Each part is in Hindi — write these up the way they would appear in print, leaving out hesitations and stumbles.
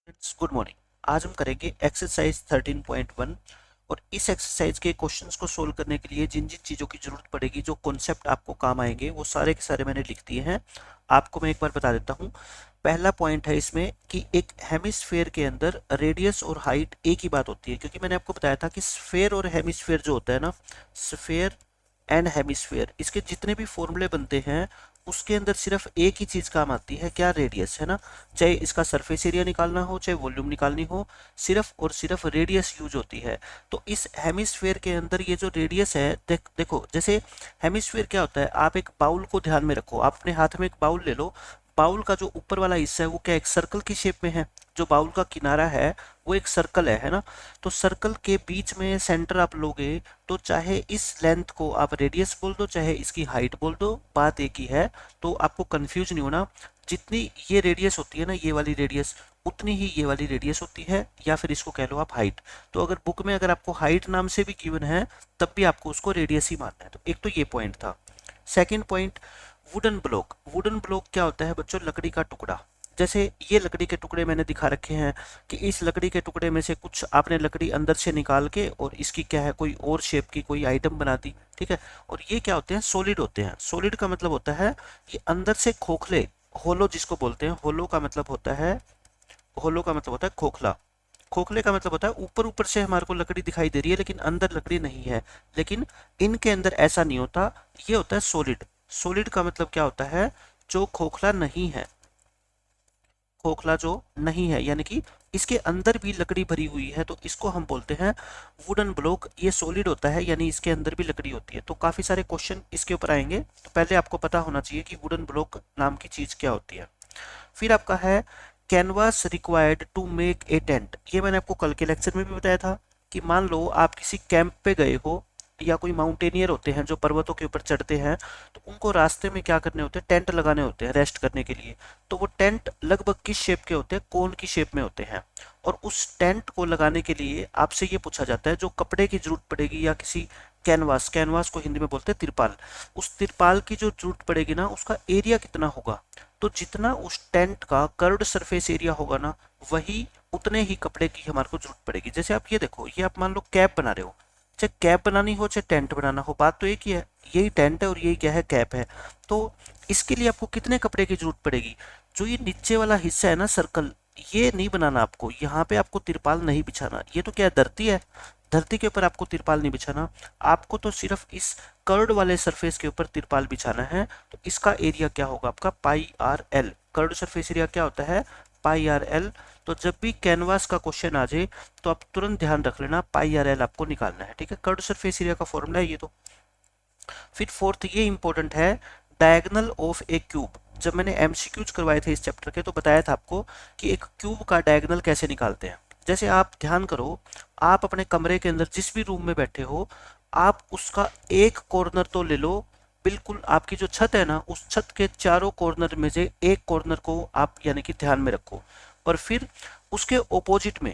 Friends good morning. आज हम करेंगे एक्सरसाइज 13.1 और इस एक्सरसाइज के क्वेश्चंस को सोल्व करने के लिए जिन जिन चीज़ों की जरूरत पड़ेगी, जो कॉन्सेप्ट आपको काम आएंगे, वो सारे के सारे मैंने लिख दिए हैं। आपको मैं एक बार बता देता हूँ। पहला पॉइंट है इसमें कि एक हेमिस्फेयर के अंदर रेडियस और हाइट एक ही बात होती है, क्योंकि मैंने आपको बताया था कि स्फेयर और हेमिस्फेयर जो होता है ना, स्फेयर एंड हेमिस्फेयर, इसके जितने भी फॉर्मूले बनते हैं उसके अंदर सिर्फ एक ही चीज काम आती है, क्या? रेडियस, है ना। चाहे इसका सरफेस एरिया निकालना हो, चाहे वॉल्यूम निकालनी हो, सिर्फ और सिर्फ रेडियस यूज होती है। तो इस हेमिस्फेयर के अंदर ये जो रेडियस है, देखो जैसे हेमिस्फेयर क्या होता है, आप एक बाउल को ध्यान में रखो, आप अपने हाथ में एक बाउल ले लो। बाउल का जो ऊपर वाला हिस्सा है वो क्या एक सर्कल की शेप में है, जो बाउल का किनारा है वो एक सर्कल है ना। तो सर्कल के बीच में सेंटर आप लोगे, तो चाहे इस लेंथ को आप रेडियस बोल दो, चाहे इसकी हाइट बोल दो, बात एक ही है। तो आपको कंफ्यूज नहीं होना। जितनी ये रेडियस होती है ना, ये वाली रेडियस, उतनी ही ये वाली रेडियस होती है, या फिर इसको कह लो आप हाइट। तो अगर बुक में अगर आपको हाइट नाम से भी गिवन है, तब भी आपको उसको रेडियस ही मानना है। तो एक तो ये पॉइंट था। Second point, wooden block. Wooden block क्या होता है बच्चों? लकड़ी का टुकड़ा। जैसे ये लकड़ी के टुकड़े मैंने दिखा रखे हैं कि इस लकड़ी के टुकड़े में से कुछ आपने लकड़ी अंदर से निकाल के और इसकी क्या है, कोई और शेप की कोई आइटम बना दी, ठीक है। और ये क्या होते हैं? सॉलिड होते हैं। सॉलिड का मतलब होता है ये अंदर से खोखले, होलो जिसको बोलते हैं। होलो का मतलब होता है, होलो का मतलब होता है खोखला। खोखले का मतलब होता है ऊपर ऊपर से हमारे को लकड़ी दिखाई दे रही है लेकिन अंदर लकड़ी नहीं है। लेकिन इनके अंदर ऐसा नहीं होता, ये होता है सॉलिड। सॉलिड का मतलब क्या होता है? जो खोखला नहीं है, खोखला जो नहीं है, यानी कि इसके अंदर भी लकड़ी भरी हुई है, तो इसको हम बोलते हैं वुडन ब्लॉक। ये सॉलिड होता है, यानी इसके अंदर भी लकड़ी होती है। तो काफी सारे क्वेश्चन इसके ऊपर आएंगे, तो पहले आपको पता होना चाहिए कि वुडन ब्लॉक नाम की चीज क्या होती है। फिर आपका है canvas required to make a tent. ये मैंने आपको कल के लेक्चर में भी बताया था कि मान लो आप किसी कैंप पे गए हो, या कोई माउंटेनियर होते हैं जो पर्वतों के ऊपर चढ़ते हैं, तो उनको रास्ते में क्या करने होते हैं? टेंट लगाने होते हैं रेस्ट करने के लिए। तो वो टेंट लगभग किस शेप के होते हैं? कोन की शेप में होते हैं। और उस टेंट को लगाने के लिए आपसे ये पूछा जाता है जो कपड़े की जरूरत पड़ेगी, या किसी कैनवास, कैनवास को हिंदी में बोलते हैं तिरपाल, उस तिरपाल की जो जरूरत पड़ेगी ना, उसका एरिया कितना होगा? तो जितना उस टेंट का कर्व्ड सरफेस एरिया होगा ना, वही उतने ही कपड़े की हमारे को जरूरत पड़ेगी। जैसे आप ये देखो, ये आप मान लो कैप बना रहे हो, चाहे कैप बनानी हो चाहे टेंट बनाना हो, बात तो एक ही है। यही टेंट है और यही क्या है? कैप है। तो इसके लिए आपको कितने कपड़े की जरूरत पड़ेगी? जो ये नीचे वाला हिस्सा है ना, सर्कल, ये नहीं बनाना आपको, यहाँ पे आपको तिरपाल नहीं बिछाना। ये तो क्या है? धरती है। धरती के ऊपर आपको तिरपाल नहीं बिछाना, आपको तो सिर्फ इस कर्ड वाले सरफेस के ऊपर तिरपाल बिछाना है। तो इसका एरिया क्या होगा आपका? Pi R L. Curved surface area क्या होता है? Pi R L. तो जब भी कैनवास का क्वेश्चन आ जाए, तो आप तुरंत ध्यान रख लेना, पाई आर एल आपको निकालना है, ठीक है। कर्ड सरफेस एरिया का फॉर्मूला है ये तो। फिर फोर्थ ये इंपॉर्टेंट है, डायगोनल ऑफ ए क्यूब। जब मैंने एमसीक्यूज करवाए थे इस चैप्टर के, तो बताया था आपको कि एक क्यूब का डायगोनल कैसे निकालते हैं। जैसे आप ध्यान करो, आप अपने कमरे के अंदर जिस भी रूम में बैठे हो, आप उसका एक कॉर्नर तो ले लो। बिल्कुल आपकी जो छत है ना, उस छत के चारों कॉर्नर में से एक कॉर्नर को आप यानी कि ध्यान में रखो। और फिर उसके ओपोजिट में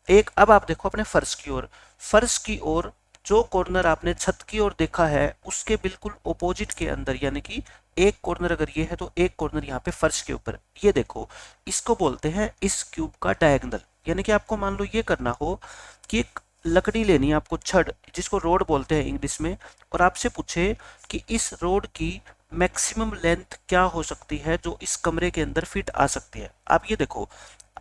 एक, अब आप देखो अपने फर्श की ओर, फर्श की ओर जो कॉर्नर आपने छत की ओर देखा है, उसके बिल्कुल ओपोजिट के अंदर, यानी कि एक कॉर्नर अगर ये है तो एक कॉर्नर यहाँ पे फर्श के ऊपर, ये देखो, इसको बोलते हैं इस क्यूब का डायगोनल। यानी कि आपको मान लो ये करना हो कि एक लकड़ी लेनी है आपको, छड़, जिसको रोड बोलते हैं इंग्लिश में, और आपसे पूछे कि इस रोड की मैक्सिमम लेंथ क्या हो सकती है जो इस कमरे के अंदर फिट आ सकती है। आप ये देखो,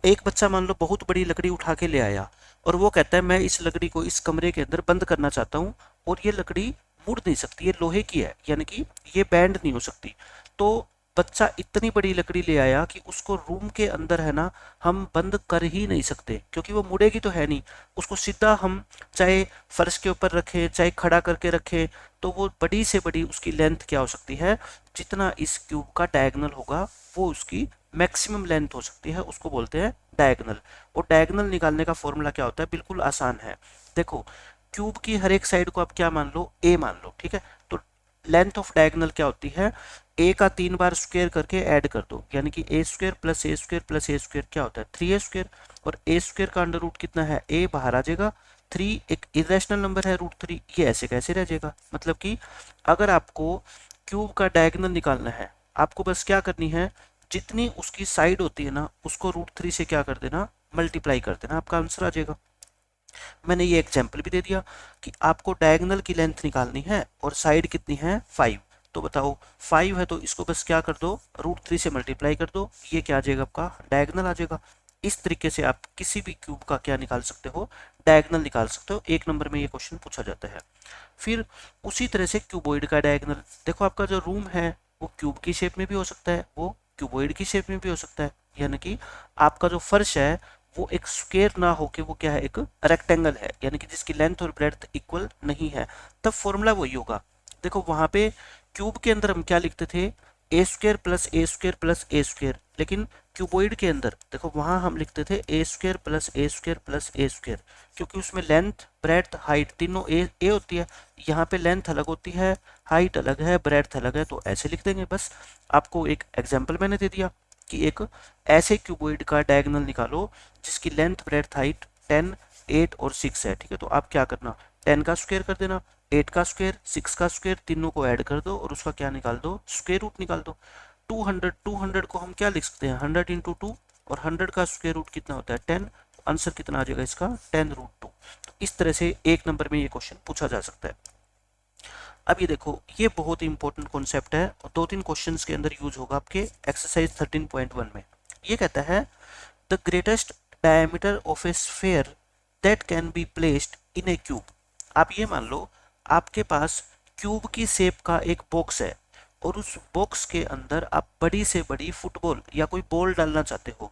एक बच्चा मान लो बहुत बड़ी लकड़ी उठा के ले आया, और वो कहता है मैं इस लकड़ी को इस कमरे के अंदर बंद करना चाहता हूँ, और ये लकड़ी मुड़ नहीं सकती, ये लोहे की है, यानी कि ये बैंड नहीं हो सकती। तो बच्चा इतनी बड़ी लकड़ी ले आया कि उसको रूम के अंदर है ना, हम बंद कर ही नहीं सकते, क्योंकि वो मुड़ेगी तो है नहीं। उसको सीधा हम चाहे फर्श के ऊपर रखें, चाहे खड़ा करके रखें, तो वो बड़ी से बड़ी उसकी लेंथ क्या हो सकती है? जितना इस क्यूब का डायगोनल होगा, वो उसकी मैक्सिमम लेंथ हो सकती है, उसको बोलते हैं डायगोनल। और डायगोनल निकालने का फॉर्मूला क्या होता है? बिल्कुल आसान है। देखो, क्यूब की हर एक साइड को आप क्या मान लो? ए मान लो, ठीक है। तो लेंथ ऑफ डायगोनल क्या होती है? ए का 3 बार स्क्वायर करके ऐड कर दो, यानी कि ए स्क्वायर प्लस ए स्क्वायर प्लस ए स्क्वायर क्या होता है? 3a square. और ए स्क्वायर का अंडर रूट कितना है? ए बाहर आ जाएगा, 3 एक इरेशनल नंबर है, √3, ये ऐसे कैसे रह जाएगा? मतलब कि अगर आपको क्यूब का डायगोनल निकालना है, आपको बस क्या करनी है, जितनी उसकी साइड होती है ना, उसको √3 से क्या कर देना? मल्टीप्लाई कर देना, आपका आंसर आ जाएगा। मैंने ये एग्जाम्पल भी दे दिया कि आपको डायगोनल की लेंथ निकालनी है और साइड कितनी है 5, तो बताओ 5 है तो इसको बस क्या कर दो, √3 से मल्टीप्लाई कर दो, ये क्या आ जाएगा आपका डायगोनल आ जाएगा। इस तरीके से आप किसी भी क्यूब का क्या निकाल सकते हो, डायगोनल निकाल सकते हो। एक नंबर में ये क्वेश्चन पूछा जाता है। फिर उसी तरह से क्यूबॉइड का डायगोनल, देखो आपका जो रूम है वो क्यूब की शेप में भी हो सकता है, वो क्यूबॉइड की शेप में भी हो सकता है, यानी कि आपका जो फर्श है वो एक स्क्वायर ना होके वो क्या है, एक रेक्टेंगल है, यानी कि जिसकी लेंथ और ब्रेड्थ इक्वल नहीं है, तब फॉर्मूला वही होगा। देखो वहां पे क्यूब के अंदर हम क्या लिखते थे, ए स्क्वायर प्लस ए स्क्वायर प्लस ए स्क्वायर, लेकिन क्यूबॉइड के अंदर देखो वहां हम लिखते थे ए स्क्वायर प्लस ए स्क्वायर प्लस ए स्क्वायर, क्योंकि उसमें लेंथ ब्रेड्थ हाइट तीनों ए होती है। यहाँ पे लेंथ अलग होती है, हाइट अलग है, ब्रेड्थ अलग है, तो ऐसे लिख देंगे बस। आपको एक एग्जाम्पल मैंने दे दिया कि एक ऐसे क्यूबॉइड का डायगोनल निकालो जिसकी लेंथ ब्रेड्थ हाइट 10, 8 और 6 है, ठीक है। तो आप क्या करना, 10 का स्क्वायर कर देना, 8 का स्क्वायर, 6 का स्क्वायर, तीनों को ऐड कर दो और उसका क्या निकाल दो, स्क्वायर रूट निकाल दो। 200 को हम क्या लिख सकते हैं, 100 इंटू 2, और 100 का स्क्वायर रूट कितना होता है 10, तो आंसर कितना आ जाएगा इसका 10√2। तो इस तरह से एक नंबर में ये क्वेश्चन पूछा जा सकता है। अब ये देखो, ये बहुत ही इंपॉर्टेंट कॉन्सेप्ट है और 2-3 क्वेश्चंस के अंदर यूज होगा आपके एक्सरसाइज 13.1 में। ये कहता है the greatest diameter of A sphere that can be placed in A cube. आप ये मान लो आपके पास क्यूब की शेप का एक बॉक्स है और उस बॉक्स के अंदर आप बड़ी से बड़ी फुटबॉल या कोई बॉल डालना चाहते हो।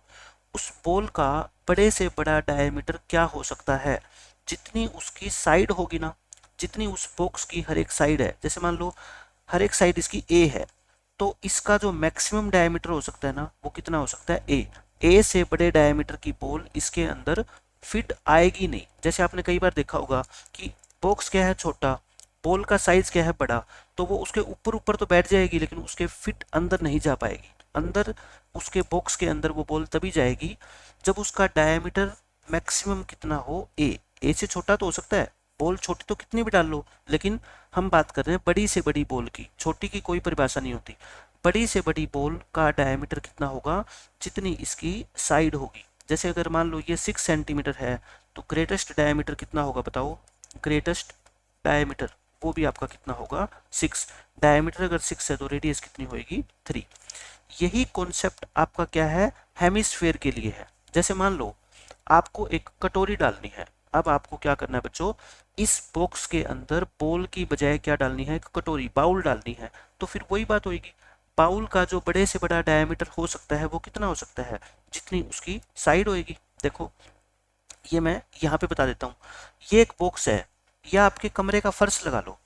उस बॉल का बड़े से बड़ा डायमीटर क्या हो सकता है, जितनी उसकी साइड होगी ना, जितनी उस बॉक्स की हर एक साइड है, जैसे मान लो हर एक साइड इसकी ए है, तो इसका जो मैक्सिमम डायमीटर हो सकता है ना वो कितना हो सकता है ए से बड़े डायमीटर की बॉल इसके अंदर फिट आएगी नहीं। जैसे आपने कई बार देखा होगा कि बॉक्स क्या है छोटा, बॉल का साइज क्या है बड़ा, तो वो उसके ऊपर ऊपर तो बैठ जाएगी लेकिन उसके फिट अंदर नहीं जा पाएगी। अंदर उसके बॉक्स के अंदर वो बॉल तभी जाएगी जब उसका डायमीटर मैक्सिमम कितना हो, ए से छोटा तो हो सकता है, बॉल छोटी तो कितनी भी डाल लो, लेकिन हम बात कर रहे हैं बड़ी से बड़ी बॉल की, छोटी की कोई परिभाषा नहीं होती। बड़ी से बड़ी बॉल का डायमीटर कितना होगा, जितनी इसकी साइड होगी। जैसे अगर मान लो ये 6 सेंटीमीटर है तो ग्रेटेस्ट डायमीटर कितना होगा बताओ, ग्रेटेस्ट डायमीटर वो भी आपका कितना होगा 6। डायमीटर अगर 6 है तो रेडियस कितनी होगी 3। यही कॉन्सेप्ट आपका क्या है, हेमिस्फेयर के लिए है। जैसे मान लो आपको एक कटोरी डालनी है, अब आपको क्या करना है बच्चों, इस बॉक्स के अंदर बॉल की बजाय क्या डालनी है, एक कटोरी बाउल डालनी है, तो फिर वही बात होगी, बाउल का जो बड़े से बड़ा डायमीटर हो सकता है वो कितना हो सकता है, जितनी उसकी साइड होगी। देखो ये मैं यहाँ पे बता देता हूँ, ये एक बॉक्स है, या आपके कमरे का फर्श लगा लो,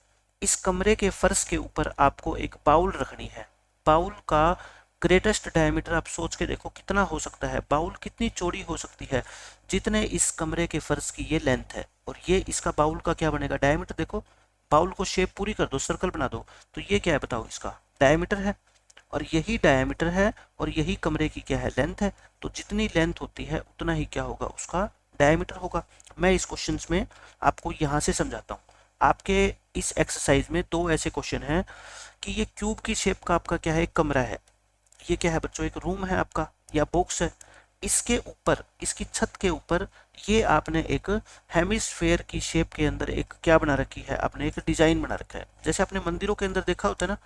इस कमरे के फर्श के ऊपर आपको एक बाउल रखनी है। बाउल का ग्रेटेस्ट डायमीटर आप सोच के देखो कितना हो सकता है, बाउल कितनी चौड़ी हो सकती है, जितने इस कमरे के फर्श की ये लेंथ है, और ये इसका बाउल का क्या बनेगा डायमीटर। देखो बाउल को शेप पूरी कर दो, सर्कल बना दो, तो ये क्या है बताओ, इसका डायमीटर है, और यही डायमीटर है और यही कमरे की क्या है लेंथ है, तो जितनी लेंथ होती है उतना ही क्या होगा उसका डायमीटर होगा। मैं इस क्वेश्चन में आपको यहाँ से समझाता हूँ। आपके इस एक्सरसाइज में 2 ऐसे क्वेश्चन हैं कि ये क्यूब की शेप का आपका क्या है, एक कमरा है, ये क्या है बच्चों, एक रूम है आपका या बॉक्स है, इसके ऊपर इसकी छत के ऊपर ये आपने एक हेमिस्फेयर की शेप के अंदर एक क्या बना रखी है, आपने एक डिजाइन बना रखा है। जैसे आपने मंदिरों के अंदर देखा होता है ना,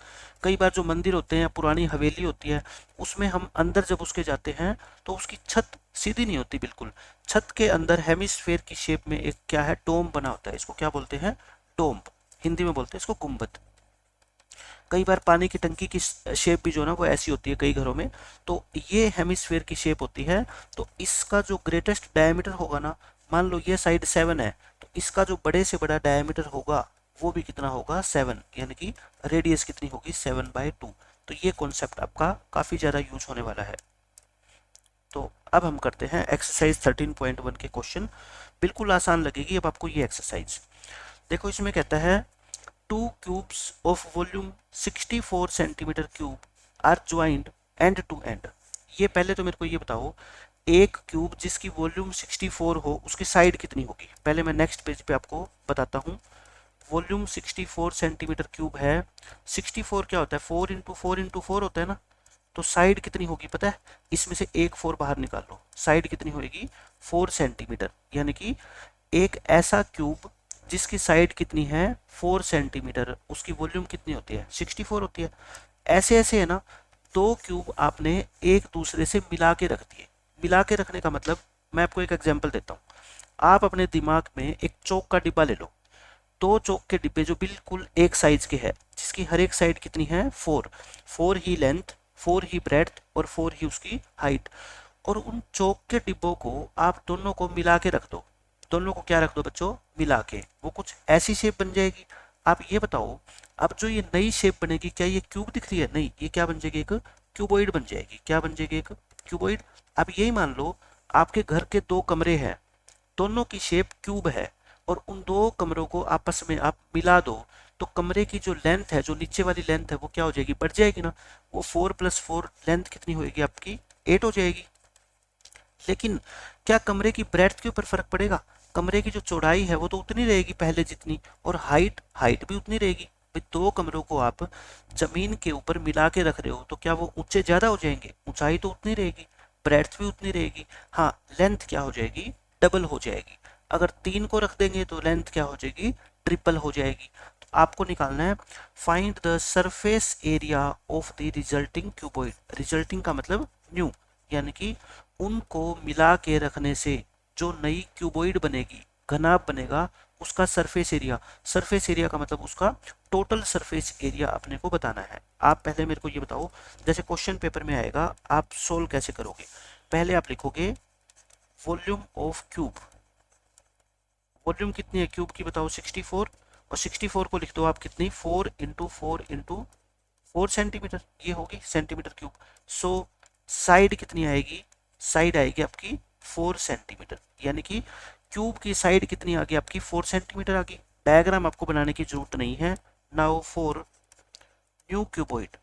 कई बार जो मंदिर होते हैं या पुरानी हवेली होती है उसमें हम अंदर जब उसके जाते हैं तो उसकी छत सीधी नहीं होती बिल्कुल, छत के अंदर हेमिस्फेयर की शेप में एक क्या है डोम बना होता है, इसको क्या बोलते हैं डोम, हिंदी में बोलते हैं इसको गुम्बद। कई बार पानी की टंकी की शेप भी जो है ना वो ऐसी होती है कई घरों में, तो ये हेमिस्फेयर की शेप होती है। तो इसका जो ग्रेटेस्ट डायमीटर होगा ना, मान लो ये साइड 7 है, तो इसका जो बड़े से बड़ा डायमीटर होगा वो भी कितना होगा 7, यानी कि रेडियस कितनी होगी 7/2। तो ये कॉन्सेप्ट आपका काफ़ी ज़्यादा यूज होने वाला है। तो अब हम करते हैं एक्सरसाइज 13.1 के क्वेश्चन, बिल्कुल आसान लगेगी अब आपको ये एक्सरसाइज। देखो इसमें कहता है 2 cubes of volume 64 centimetre cube are joint end to end. ये पहले तो मेरे को ये बताओ, एक क्यूब जिसकी वॉल्यूम 64 हो उसकी साइड कितनी होगी। पहले मैं नेक्स्ट पेज पे आपको बताता हूँ। वॉल्यूम 64 सेंटीमीटर क्यूब है, 64 क्या होता है 4 इंटू 4 इंटू 4 होता है ना, तो साइड कितनी होगी पता है, इसमें से एक 4 बाहर निकाल लो, साइड कितनी होगी 4 सेंटीमीटर, यानी कि एक ऐसा क्यूब जिसकी साइड कितनी है 4 सेंटीमीटर, उसकी वॉल्यूम कितनी होती है 64 होती है। ऐसे ऐसे है ना, दो क्यूब आपने एक दूसरे से मिला के रख दिए। मिला के रखने का मतलब, मैं आपको एक एग्जांपल देता हूँ। आप अपने दिमाग में एक चौक का डिब्बा ले लो, दो चौक के डिब्बे जो बिल्कुल एक साइज के हैं, जिसकी हर एक साइड कितनी है 4, 4 ही लेंथ, 4 ही ब्रेड्थ और 4 ही उसकी हाइट। और उन चौक के डिब्बों को आप दोनों को मिला के रख दो। दोनों को क्या रख दो बच्चों, मिला के, वो कुछ ऐसी शेप बन जाएगी। आप ये बताओ, अब जो ये नई शेप बनेगी, क्या ये क्यूब दिख रही है, नहीं, ये क्या बन जाएगी, एक क्यूबॉइड बन जाएगी। क्या बन जाएगी, एक क्यूबॉइड। अब यही मान लो आपके घर के दो कमरे हैं, दोनों की शेप क्यूब है, और उन दो कमरों को आपस में आप मिला दो, तो कमरे की जो लेंथ है, जो नीचे वाली लेंथ है, वो क्या हो जाएगी, बढ़ जाएगी ना। वो 4 + 4 लेंथ कितनी होगी आपकी 8 हो जाएगी। लेकिन क्या कमरे की ब्रेड्थ के ऊपर फर्क पड़ेगा, कमरे की जो चौड़ाई है वो तो उतनी रहेगी पहले जितनी, और हाइट हाइट भी उतनी रहेगी। भाई दो कमरों को आप जमीन के ऊपर मिला के रख रहे हो, तो क्या वो ऊंचे ज्यादा हो जाएंगे, ऊंचाई तो उतनी रहेगी, ब्रेड्थ भी उतनी रहेगी। हाँ, लेंथ क्या हो जाएगी, डबल हो जाएगी। अगर 3 को रख देंगे तो लेंथ क्या हो जाएगी, ट्रिपल हो जाएगी। तो आपको निकालना है find the surface area of the resulting cuboid. Resulting का मतलब न्यू, यानी कि उनको मिला के रखने से जो नई क्यूबॉइड बनेगी, घनाभ बनेगा, उसका सरफेस एरिया। सरफेस एरिया का मतलब उसका टोटल सरफेस एरिया अपने को बताना है। आप पहले मेरे को ये बताओ, जैसे क्वेश्चन पेपर में आएगा, आप सोल्व कैसे करोगे। पहले आप लिखोगे वॉल्यूम ऑफ क्यूब। वॉल्यूम कितनी है क्यूब की बताओ 64, और 64 को लिख दो आप कितनी 4 × 4 × 4 सेंटीमीटर, ये होगी सेंटीमीटर क्यूब। सो साइड कितनी आएगी, साइड आएगी आपकी 4 सेंटीमीटर, यानी कि क्यूब की साइड कितनी आ गई आपकी 4 सेंटीमीटर आ गई। डायग्राम आपको बनाने की जरूरत नहीं है। नाउ फॉर न्यू क्यूबॉइड,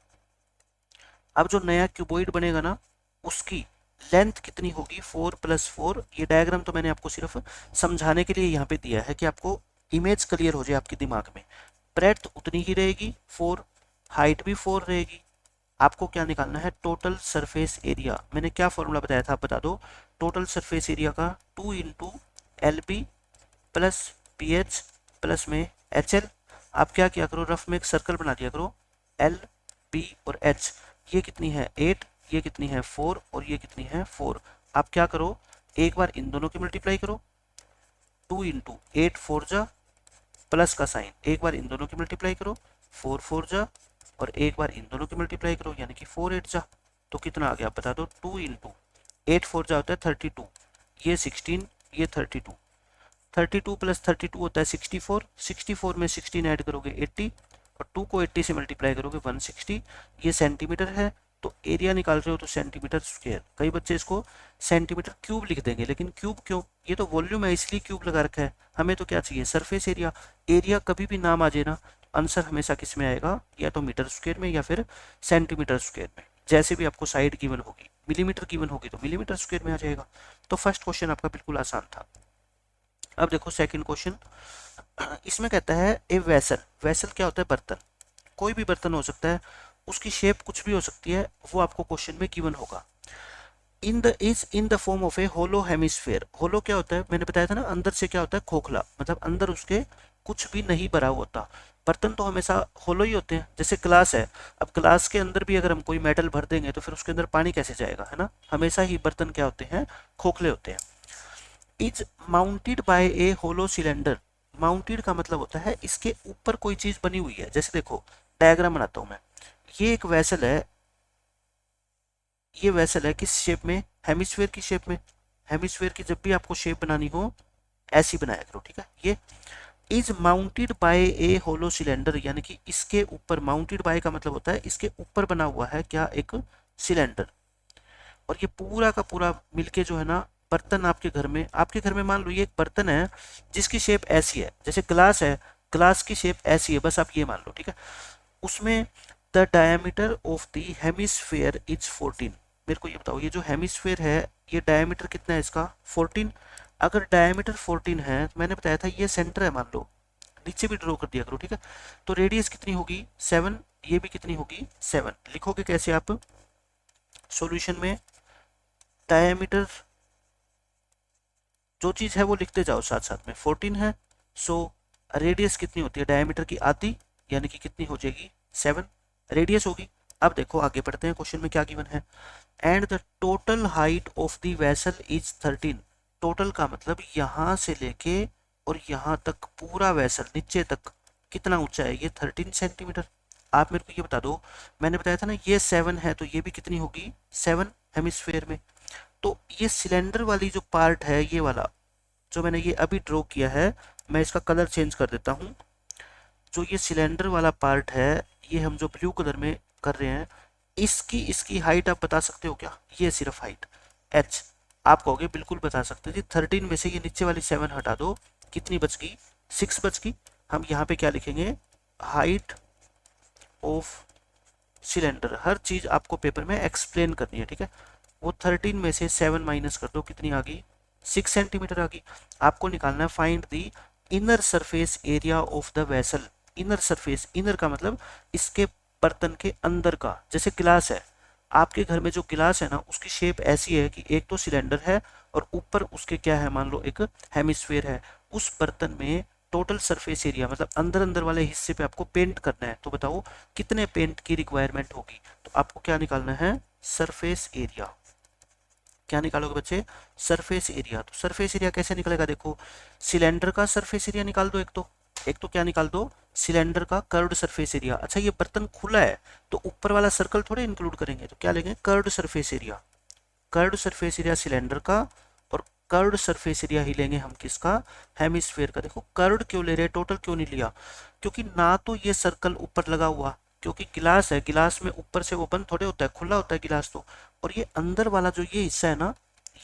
अब जो नया क्यूबॉइड बनेगा ना, उसकी लेंथ कितनी होगी 4 + 4। ये डायग्राम तो मैंने आपको सिर्फ समझाने के लिए यहाँ पे दिया है कि आपको इमेज क्लियर हो जाए आपके दिमाग में। ब्रेड्थ उतनी ही रहेगी 4, हाइट भी 4 रहेगी। आपको क्या निकालना है, टोटल सरफेस एरिया। मैंने क्या फॉर्मूला बताया था, आप बता दो। टोटल सरफेस एरिया का 2 × LB + PH प्लस में HL। आप क्या किया करो, रफ में एक सर्कल बना दिया करो, LB और H। ये कितनी है 8, ये कितनी है 4, और ये कितनी है 4। आप क्या करो, एक बार इन दोनों की मल्टीप्लाई करो, 2 × 8 4 जा, प्लस का साइन, एक बार इन दोनों की मल्टीप्लाई करो, 4 4 जा, और एक बार इन दोनों की मल्टीप्लाई करो, यानी कि 4 8 जा। तो कितना आ गया आप बता दो, 2 × 8 4 जा होता है 32, ये 16, ये 32, 32 + 32 होता है 64, 64 में 16 ऐड करोगे 80, और 2 को 80 से मल्टीप्लाई करोगे 160। ये सेंटीमीटर है, तो एरिया निकाल रहे हो तो सेंटीमीटर स्क्वायर। कई बच्चे इसको सेंटीमीटर क्यूब लिख देंगे, लेकिन क्यूब क्यों, ये तो वॉल्यूम है इसलिए क्यूब लगा रखा है। हमें तो क्या चाहिए, सरफेस एरिया। एरिया कभी भी नाम आ जाए ना, आंसर हमेशा किस में आएगा, या तो मीटर स्क्वायर में या फिर सेंटीमीटर स्क्वायर में। जैसे भी आपको साइड गिवन होगी, मिलीमीटर गिवन होगी तो मिलीमीटर स्क्वायर में आ जाएगा। तो फर्स्ट क्वेश्चन आपका बिल्कुल आसान था। अब देखो सेकंड क्वेश्चन, इसमें कहता है ए वेसल। वेसल क्या होता है, बर्तन। कोई भी बर्तन हो सकता है, उसकी शेप कुछ भी हो सकती है, वो आपको क्वेश्चन में गिवन होगा। In the form of a hollow hemisphere. Hollow क्या होता है, मैंने बताया था ना, अंदर से क्या होता है खोखला, मतलब अंदर उसके कुछ भी नहीं भरा होता। बर्तन तो हमेशा होलो ही होते हैं, जैसे ग्लास है। अब ग्लास के अंदर भी अगर हम कोई मेटल भर देंगे तो फिर उसके अंदर पानी कैसे जाएगा, है ना। हमेशा ही बर्तन क्या होते हैं, खोखले होते हैं। Is mounted by a hollow cylinder. Mounted का मतलब होता है इसके ऊपर कोई चीज बनी हुई है। जैसे देखो डायग्राम बनाता हूं मैं, ये एक वेसल है, ये वेसल है किस शेप में, हेमिस्फेयर की शेप में। हेमिस्फेयर की जब भी आपको शेप बनानी हो ऐसी बनाया करो, ठीक है। ये is mounted by a hollow cylinder, यानी कि इसके ऊपर, माउंटेड बाय का मतलब होता है इसके ऊपर बना हुआ है क्या, एक सिलेंडर। और ये पूरा का पूरा मिलके जो है ना, बर्तन आपके घर में मान लो ये एक बर्तन है जिसकी शेप ऐसी है, जैसे ग्लास है, ग्लास की शेप ऐसी है, बस आप ये मान लो, ठीक है। उसमें the diameter of the hemisphere is 14। मेरे को ये बताओ, ये जो हेमिस्फेयर है, ये डायमीटर कितना है इसका 14। अगर डायमीटर 14 है, तो मैंने बताया था ये सेंटर है मान लो, नीचे भी ड्रॉ कर दिया करो, ठीक है। तो रेडियस कितनी होगी 7, ये भी कितनी होगी 7। लिखोगे कैसे आप, सॉल्यूशन में डायमीटर जो चीज़ है वो लिखते जाओ साथ साथ में, 14 है। सो रेडियस कितनी होती है डायमीटर की, आधी, यानी कि कितनी हो जाएगी 7 रेडियस होगी। अब देखो आगे बढ़ते हैं, क्वेश्चन में क्या गिवन है, and the total height of the vessel is 13। Total का मतलब यहाँ से लेके और यहाँ तक पूरा वेसल नीचे तक कितना ऊंचा है, ये 13 सेंटीमीटर। आप मेरे को ये बता दो, मैंने बताया था ना ये 7 है तो ये भी कितनी होगी 7 हेमिस्फेयर में। तो ये सिलेंडर वाली जो पार्ट है, ये वाला जो मैंने ये अभी ड्रॉ किया है, मैं इसका कलर चेंज कर देता हूँ। जो ये सिलेंडर वाला पार्ट है, ये हम जो ब्लू कलर में कर रहे हैं, इसकी इसकी हाइट आप बता सकते हो क्या, ये सिर्फ हाइट एच, आप कहोगे बिल्कुल बता सकते हैं जी। 13 में से ये नीचे वाली 7 हटा दो, कितनी बच गई 6 बच गई। हम यहाँ पे क्या लिखेंगे, हाइट ऑफ सिलेंडर। हर चीज आपको पेपर में एक्सप्लेन करनी है, ठीक है। वो 13 में से 7 माइनस कर दो, कितनी आ गई 6 सेंटीमीटर आ गई। आपको निकालना है find the inner surface area of the vessel. Inner surface, inner का मतलब इसके बर्तन के अंदर का, जैसे गिलास है, आपके घर में जो गिलास है ना, उसकी शेप ऐसी है कि एक तो सिलेंडर है और ऊपर उसके क्या है, मान लो एक हेमिस्फेयर है। उस बर्तन में टोटल सरफेस एरिया मतलब अंदर अंदर वाले हिस्से पे आपको पेंट करना है, तो बताओ कितने पेंट की रिक्वायरमेंट होगी। तो आपको क्या निकालना है, सरफेस एरिया। क्या निकालोगे बच्चे, सरफेस एरिया। तो सरफेस एरिया कैसे निकलेगा, देखो सिलेंडर का सरफेस एरिया निकाल दो, एक तो क्या निकाल दो, सिलेंडर का कर्व्ड सरफेस एरिया। अच्छा ये बर्तन खुला है तो ऊपर वाला सर्कल थोड़े इंक्लूड करेंगे, तो क्या लेंगे, curved surface area. Curved surface area cylinder का, और कर्व्ड सरफेस एरिया ही लेंगे हम किसका, हेमिस्फेयर का। देखो कर्व्ड क्यों ले रहे हैं, टोटल क्यों नहीं लिया, क्योंकि ना तो ये सर्कल ऊपर लगा हुआ, क्योंकि गिलास है, गिलास में ऊपर से ओपन थोड़े होता है, खुला होता है गिलास तो। और ये अंदर वाला जो ये हिस्सा है ना,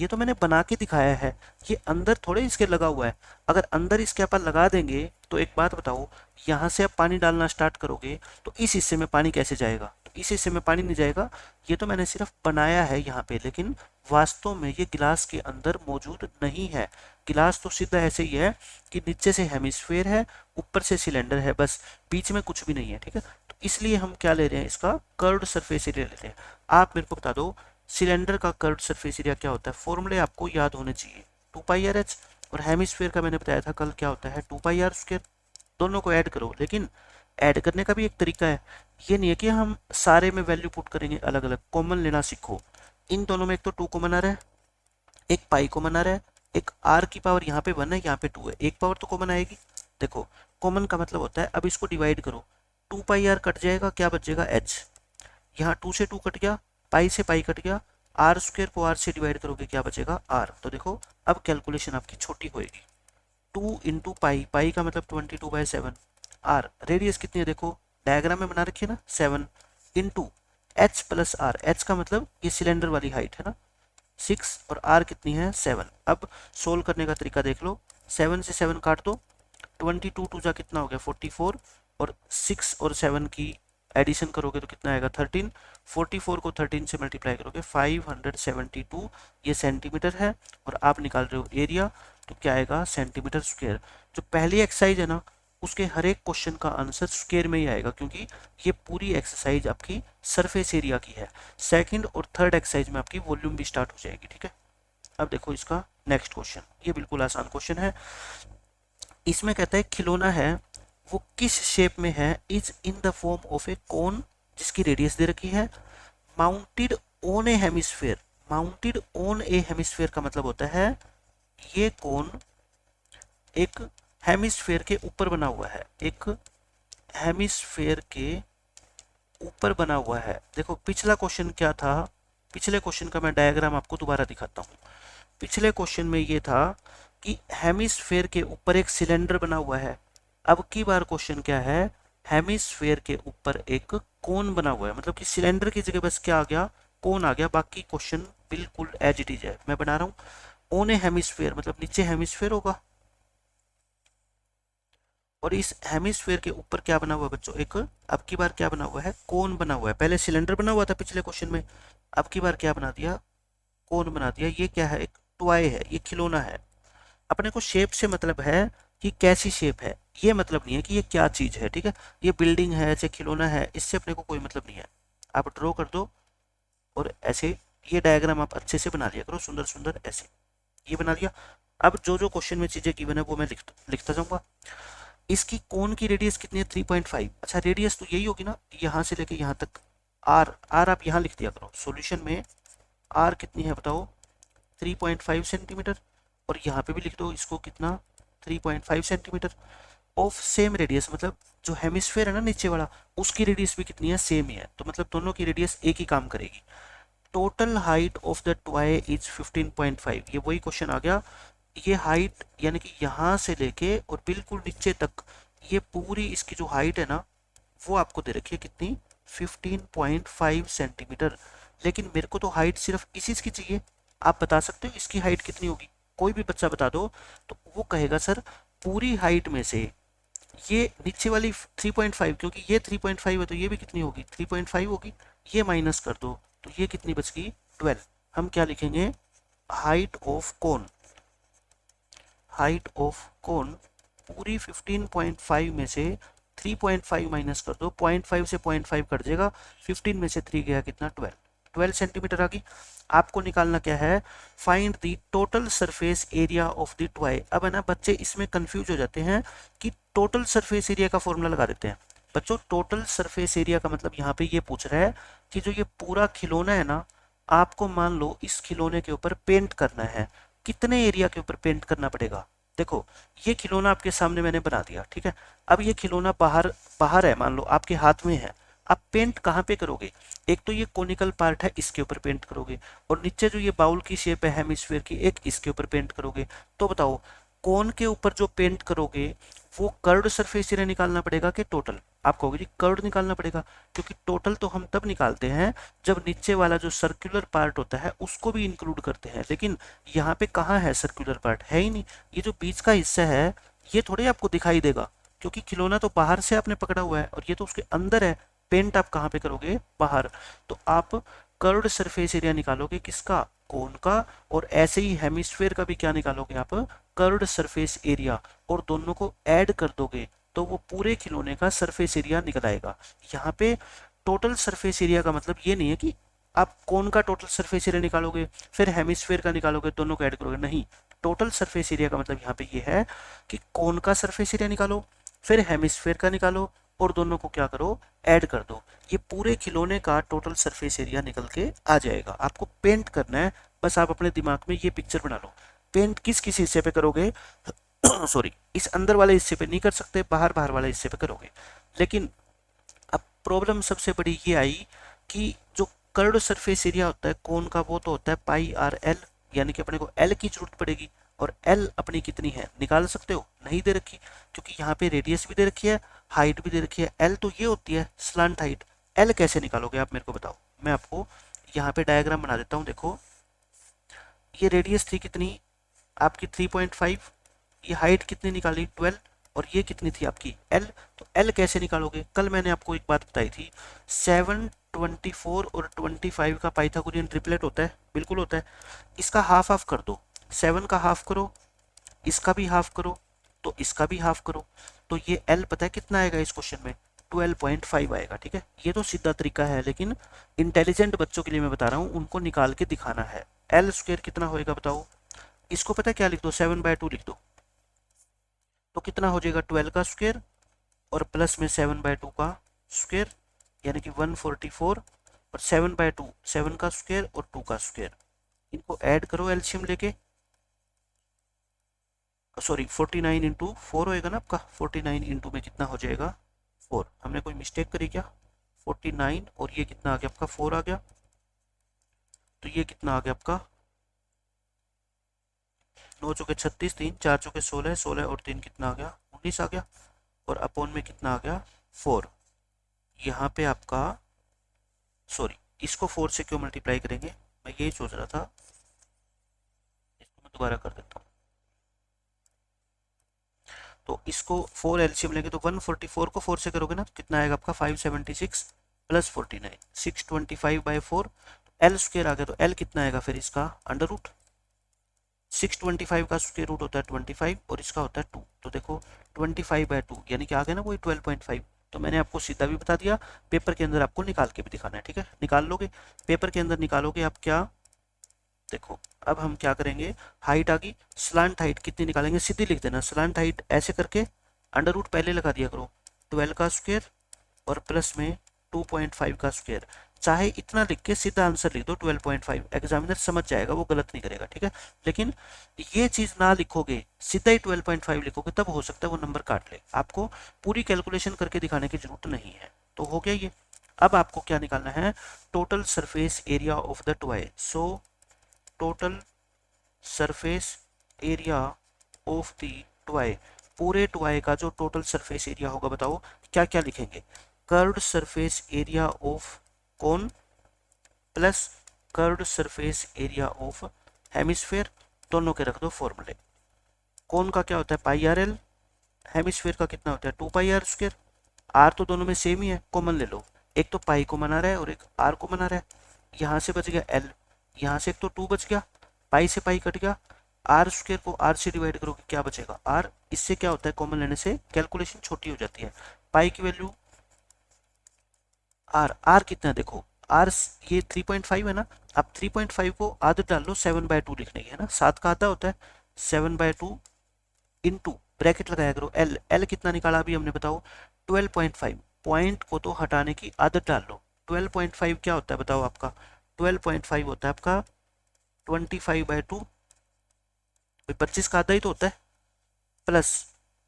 ये तो मैंने बना के दिखाया है, ये अंदर थोड़े इसके लगा हुआ है। अगर अंदर इसके आप लगा देंगे तो एक बात बताओ, यहाँ से आप पानी डालना स्टार्ट करोगे तो इस हिस्से में पानी कैसे जाएगा, तो इस हिस्से में पानी नहीं जाएगा। ये तो मैंने सिर्फ बनाया है यहाँ पे, लेकिन वास्तव में ये गिलास के अंदर मौजूद नहीं है। गिलास तो सीधा ऐसे ही है कि नीचे से हेमिस्फेयर है, ऊपर से सिलेंडर है, बस बीच में कुछ भी नहीं है, ठीक है। तो इसलिए हम क्या ले रहे हैं, इसका कर्व्ड सरफेस एरिया ले रहे हैं। आप मेरे को बता दो सिलेंडर का कर्व्ड सरफेस एरिया क्या होता है, फॉर्मूले आपको याद होने चाहिए, 2πr/h। और हेमिस्फेयर का मैंने बताया था कल क्या होता है, 2πr²। दोनों को ऐड करो, लेकिन ऐड करने का भी एक तरीका है, ये नहीं है कि हम सारे में वैल्यू पुट करेंगे, अलग अलग कॉमन लेना सीखो। इन दोनों में एक तो 2 कॉमन आ रहा है, एक पाई कॉमन आ रहा है, एक r की पावर यहाँ पे 1 है, यहाँ पे 2 है, एक पावर तो कॉमन आएगी। देखो कॉमन का मतलब होता है, अब इसको डिवाइड करो, 2πr कट जाएगा, क्या बचेगा h, यहाँ 2 से 2 कट गया, पाई से पाई कट गया, r² को r से डिवाइड करोगे क्या बचेगा r। तो देखो अब कैलकुलेशन आपकी छोटी होएगी, 2 इंटू पाई, पाई का मतलब 22/7, आर रेडियस कितनी है देखो डायग्राम में बना रखी है ना 7, into H plus R, H का मतलब ये सिलेंडर वाली हाइट है ना 6, और आर कितनी है 7। अब सोल्व करने का तरीका देख लो, 7 से 7 काट दो, 22 टू जा कितना हो गया 44, और 6 और 7 की एडिशन करोगे तो कितना आएगा 13, 44 को 13 से मल्टीप्लाई करोगे 572, ये सेंटीमीटर है, और आप निकाल रहे हो एरिया, तो क्या आएगा सेंटीमीटर स्क्वायर। जो पहली एक्सरसाइज है ना, उसके हर एक क्वेश्चन का आंसर स्क्वायर में ही आएगा, क्योंकि ये पूरी एक्सरसाइज आपकी सरफेस एरिया की है। सेकंड और थर्ड एक्सरसाइज में आपकी वॉल्यूम भी स्टार्ट हो जाएगी, ठीक है। अब देखो इसका नेक्स्ट क्वेश्चन, ये बिल्कुल आसान क्वेश्चन है। इसमें कहता है खिलौना है, वो किस शेप में है, is in the form of a cone, जिसकी रेडियस दे रखी है, mounted on a hemisphere. Mounted on a hemisphere का मतलब होता है ये कोन एक हेमिस्फेयर के ऊपर बना हुआ है, एक हेमिस्फेयर के ऊपर बना हुआ है। देखो पिछला क्वेश्चन क्या था, पिछले क्वेश्चन का मैं डायग्राम आपको दोबारा दिखाता हूँ। पिछले क्वेश्चन में ये था कि हेमिस्फेयर के ऊपर एक सिलेंडर बना हुआ है। अब की बार क्वेश्चन क्या है, हेमिस्फेयर के ऊपर एक कोन बना हुआ है, मतलब कि सिलेंडर की जगह बस क्या आ गया, कोन आ गया। बाकी क्वेश्चन बिल्कुल एज इट इज है, मैं बना रहा हूँ। ऑन ए हेमिस्फेयर मतलब नीचे हेमिस्फेयर होगा, और इस हेमिस्फेयर के ऊपर क्या बना हुआ है बच्चों, एक अब की बार क्या बना हुआ है, कोन बना हुआ है। पहले सिलेंडर बना हुआ था पिछले क्वेश्चन में, अब की बार क्या बना दिया, कोन बना दिया। ये क्या है, एक टॉय है, ये खिलौना है। अपने को शेप से मतलब है कि कैसी शेप है, ये मतलब नहीं है कि ये क्या चीज है, ठीक है। ये बिल्डिंग है, चाहे खिलौना है, इससे अपने को कोई मतलब नहीं है। आप ड्रॉ कर दो और ऐसे ये डायग्राम आप अच्छे से बना लिया करो, सुंदर सुंदर ऐसे। ये बना लिया। अब जो जो क्वेश्चन में चीजें गिवन है वो मैं लिखता जाऊंगा। इसकी कोन की रेडियस कितनी है 3.5। अच्छा रेडियस तो यही होगी ना, यहाँ से लेके यहाँ तक। आर आर आप यहाँ लिख दिया करो सॉल्यूशन में। आर कितनी है बताओ 3.5 सेंटीमीटर। और यहाँ पे भी लिख दो इसको कितना 3.5 सेंटीमीटर। ऑफ सेम रेडियस मतलब जो हेमिस्फेयर है ना नीचे वाला, उसकी रेडियस भी कितनी है सेम ही है, तो मतलब दोनों की रेडियस एक ही काम करेगी। Total height of the toy is 15.5। ये वही क्वेश्चन आ गया। ये हाइट यानी कि यहाँ से लेके और बिल्कुल नीचे तक ये पूरी इसकी जो हाइट है ना वो आपको दे रखी है कितनी 15.5 सेंटीमीटर। लेकिन मेरे को तो हाइट सिर्फ इसी की चाहिए। आप बता सकते हो इसकी हाइट कितनी होगी, कोई भी बच्चा बता दो तो वो कहेगा सर पूरी हाइट में से ये नीचे वाली 3.5, क्योंकि ये 3.5 है तो ये भी कितनी होगी 3.5 होगी, ये माइनस कर दो तो ये कितनी बच गई 12। हम क्या लिखेंगे height of cone, height of cone पूरी 15.5 में से 3.5 माइनस कर दो, 0.5 से 0.5 कट जाएगा, 15 में से 3 गया कितना 12 सेंटीमीटर आ गई। आपको निकालना क्या है find the total surface area of the toy. अब है ना बच्चे इसमें कंफ्यूज हो जाते हैं कि टोटल सरफेस एरिया का फॉर्मूला लगा देते हैं। बच्चों टोटल सरफेस एरिया का मतलब यहाँ पे ये पूछ रहा है कि जो ये पूरा खिलौना है ना, आपको मान लो इस खिलौने के ऊपर पेंट करना है, कितने एरिया के ऊपर पेंट करना पड़ेगा। देखो ये खिलौना आपके सामने मैंने बना दिया, ठीक है। अब ये खिलौना बाहर बाहर है, मान लो आपके हाथ में है। आप पेंट कहाँ पे करोगे, एक तो ये कोनिकल पार्ट है इसके ऊपर पेंट करोगे, और नीचे जो ये बाउल की शेप है हेमिस्फीयर की, एक इसके ऊपर पेंट करोगे। तो बताओ कोन के ऊपर जो पेंट करोगे वो कर्व्ड सरफेस एरिया निकालना पड़ेगा कि टोटल। आप कहोगे जी कर्व्ड निकालना पड़ेगा, क्योंकि टोटल तो हम तब निकालते हैं जब नीचे वाला जो सर्कुलर पार्ट होता है उसको भी इंक्लूड करते हैं। लेकिन यहाँ पे कहाँ है सर्कुलर पार्ट, है ही नहीं। ये जो बीच का हिस्सा है ये थोड़े आपको दिखाई देगा, क्योंकि खिलौना तो बाहर से आपने पकड़ा हुआ है और ये तो उसके अंदर है। पेंट आप कहाँ पे करोगे बाहर। तो आप कर्व्ड सरफेस एरिया निकालोगे किसका कोन का, और ऐसे ही हेमिस्फेयर का भी क्या निकालोगे आप कर्व्ड सरफेस एरिया, और दोनों को ऐड कर दोगे तो वो पूरे खिलौने का सरफेस एरिया निकल आएगा। यहाँ पे टोटल सरफेस एरिया का मतलब ये नहीं है कि आप कोन का टोटल सरफेस एरिया निकालोगे फिर हेमिस्फेयर का निकालोगे दोनों को ऐड करोगे, नहीं। टोटल सरफेस एरिया का मतलब यहाँ पे ये है कि कोन का सरफेस एरिया निकालो फिर हेमिस्फेयर का निकालो और दोनों को क्या करो ऐड कर दो, ये पूरे खिलौने का टोटल सरफेस एरिया निकल के आ जाएगा। आपको पेंट करना है, बस आप अपने दिमाग में ये पिक्चर बना लो। पेंट किस किस हिस्से पे करोगे सॉरी इस अंदर वाले हिस्से पे नहीं कर सकते, बाहर बाहर वाले हिस्से पे करोगे। लेकिन अब प्रॉब्लम सबसे बड़ी ये आई कि जो कर्व्ड सरफेस एरिया होता है कोन का वो तो होता है पाई आर एल, यानी कि अपने को एल की जरूरत पड़ेगी। और एल अपनी कितनी है निकाल सकते हो, नहीं दे रखी, क्योंकि यहाँ पे रेडियस भी दे रखी है हाइट भी दे रखी है। एल तो ये होती है स्लांट हाइट। एल कैसे निकालोगे आप मेरे को बताओ। मैं आपको यहाँ पे डायग्राम बना देता हूँ। देखो ये रेडियस थी कितनी आपकी 3.5, ये हाइट कितनी निकाली 12, और ये कितनी थी आपकी एल। तो एल कैसे निकालोगे, कल मैंने आपको एक बात बताई थी 7, 24 और 25 का पाइथागोरियन ट्रिपलेट होता है, बिल्कुल होता है। इसका हाफ हाफ कर दो, 7 का हाफ करो इसका भी हाफ करो तो इसका भी हाफ करो, तो ये एल पता है कितना आएगा इस क्वेश्चन में 12.5 आएगा। ठीक है ये तो सीधा तरीका है, लेकिन इंटेलिजेंट बच्चों के लिए मैं बता रहा हूँ, उनको निकाल के दिखाना है। एल स्क्वायर कितना होएगा बताओ, इसको पता है क्या लिख दो 7/2 लिख दो, तो कितना हो जाएगा 12 का स्क्वायर और प्लस में 7/2 का स्क्वायर, यानी कि 144, और 7/2 7 का स्क्वायर और 2 का स्क्वायर, इनको ऐड करो एलसीएम लेके। सॉरी 49 इंटू 4 होएगा ना आपका, 49 इंटू में कितना हो जाएगा 4। हमने कोई मिस्टेक करी क्या, 49 और ये कितना आ गया आपका 4 आ गया, तो ये कितना आ गया आपका 9 चौके 36, 3 4 चौके 16, 16 और 3 कितना आ गया 19 आ गया, और अपॉन में कितना आ गया 4। यहाँ पे आपका सॉरी इसको 4 से क्यों मल्टीप्लाई करेंगे, मैं यही सोच रहा था, इसको मैं दोबारा कर देता हूँ। तो इसको 4 एलसीएम लेंगे तो 144 को 4 से करोगे ना तो कितना आएगा आपका 576 प्लस 49 625/4, एल स्क्वायर आ गया, तो एल कितना आएगा फिर इसका अंडर रूट 625 का स्क्वायर रूट होता है 25 और इसका होता है 2, तो देखो 25/2 यानी कि आ गया ना वही 12.5। तो मैंने आपको सीधा भी बता दिया, पेपर के अंदर आपको निकाल के भी दिखाना है। ठीक है निकाल लोगे, पेपर के अंदर निकालोगे आप क्या देखो अब हम क्या करेंगे, हाइट आ गई, स्लांट हाइट कितनी निकालेंगे, सीधी लिख देना, स्लांट हाइट ऐसे करके अंडर रूट पहले लगा दिया करो, 12 का स्क्वायर और प्लस में 2.5 का स्क्वायर। चाहे इतना लिख के सीधा आंसर लिख दो 12.5, एग्जामिनर समझ जाएगा, वो गलत नहीं करेगा, ठीक है। लेकिन ये चीज ना लिखोगे, सीधा ही 12.5 लिखोगे, तब हो सकता है वो नंबर काट ले। आपको पूरी कैलकुलेशन करके दिखाने की जरूरत नहीं है। तो हो गया ये। अब आपको क्या निकालना है, total surface area of the toy. So total surface area of the toy, पूरे टॉय का जो टोटल सरफेस एरिया होगा, बताओ क्या क्या लिखेंगे, curved surface area of cone plus curved surface area of hemisphere, दोनों के रख दो फॉर्मूले। कोन का क्या होता है पाई आर एल, हेमिस्फेयर का कितना होता है 2 पाई आर स्क्वायर। आर तो दोनों में सेम ही है, कॉमन ले लो, एक तो पाई कॉमन आ रहा है और एक आर कॉमन आ रहा है, यहाँ से बच गया एल, यहाँ से एक तो 2 बच गया, पाई से पाई कट गया, आर स्क्वायर को आर से डिवाइड करोगे क्या बचेगा आर। इससे क्या होता है, कॉमन लेने से कैलकुलेशन छोटी हो जाती है। पाई की वैल्यू आर, आर कितना है देखो, आर ये 3.5 है ना, अब 3.5 को आदत डाल लो 7/2 लिखने की, है ना, 7 का आधा होता है, 7/2 इंटू ब्रैकेट लगाया करो एल, एल कितना निकाला अभी हमने बताओ 12.5, पॉइंट को तो हटाने की आदत डाल लो। 12.5 क्या होता है बताओ आपका, 12.5 होता है आपका 25/2, 25 का आधा ही तो होता है, प्लस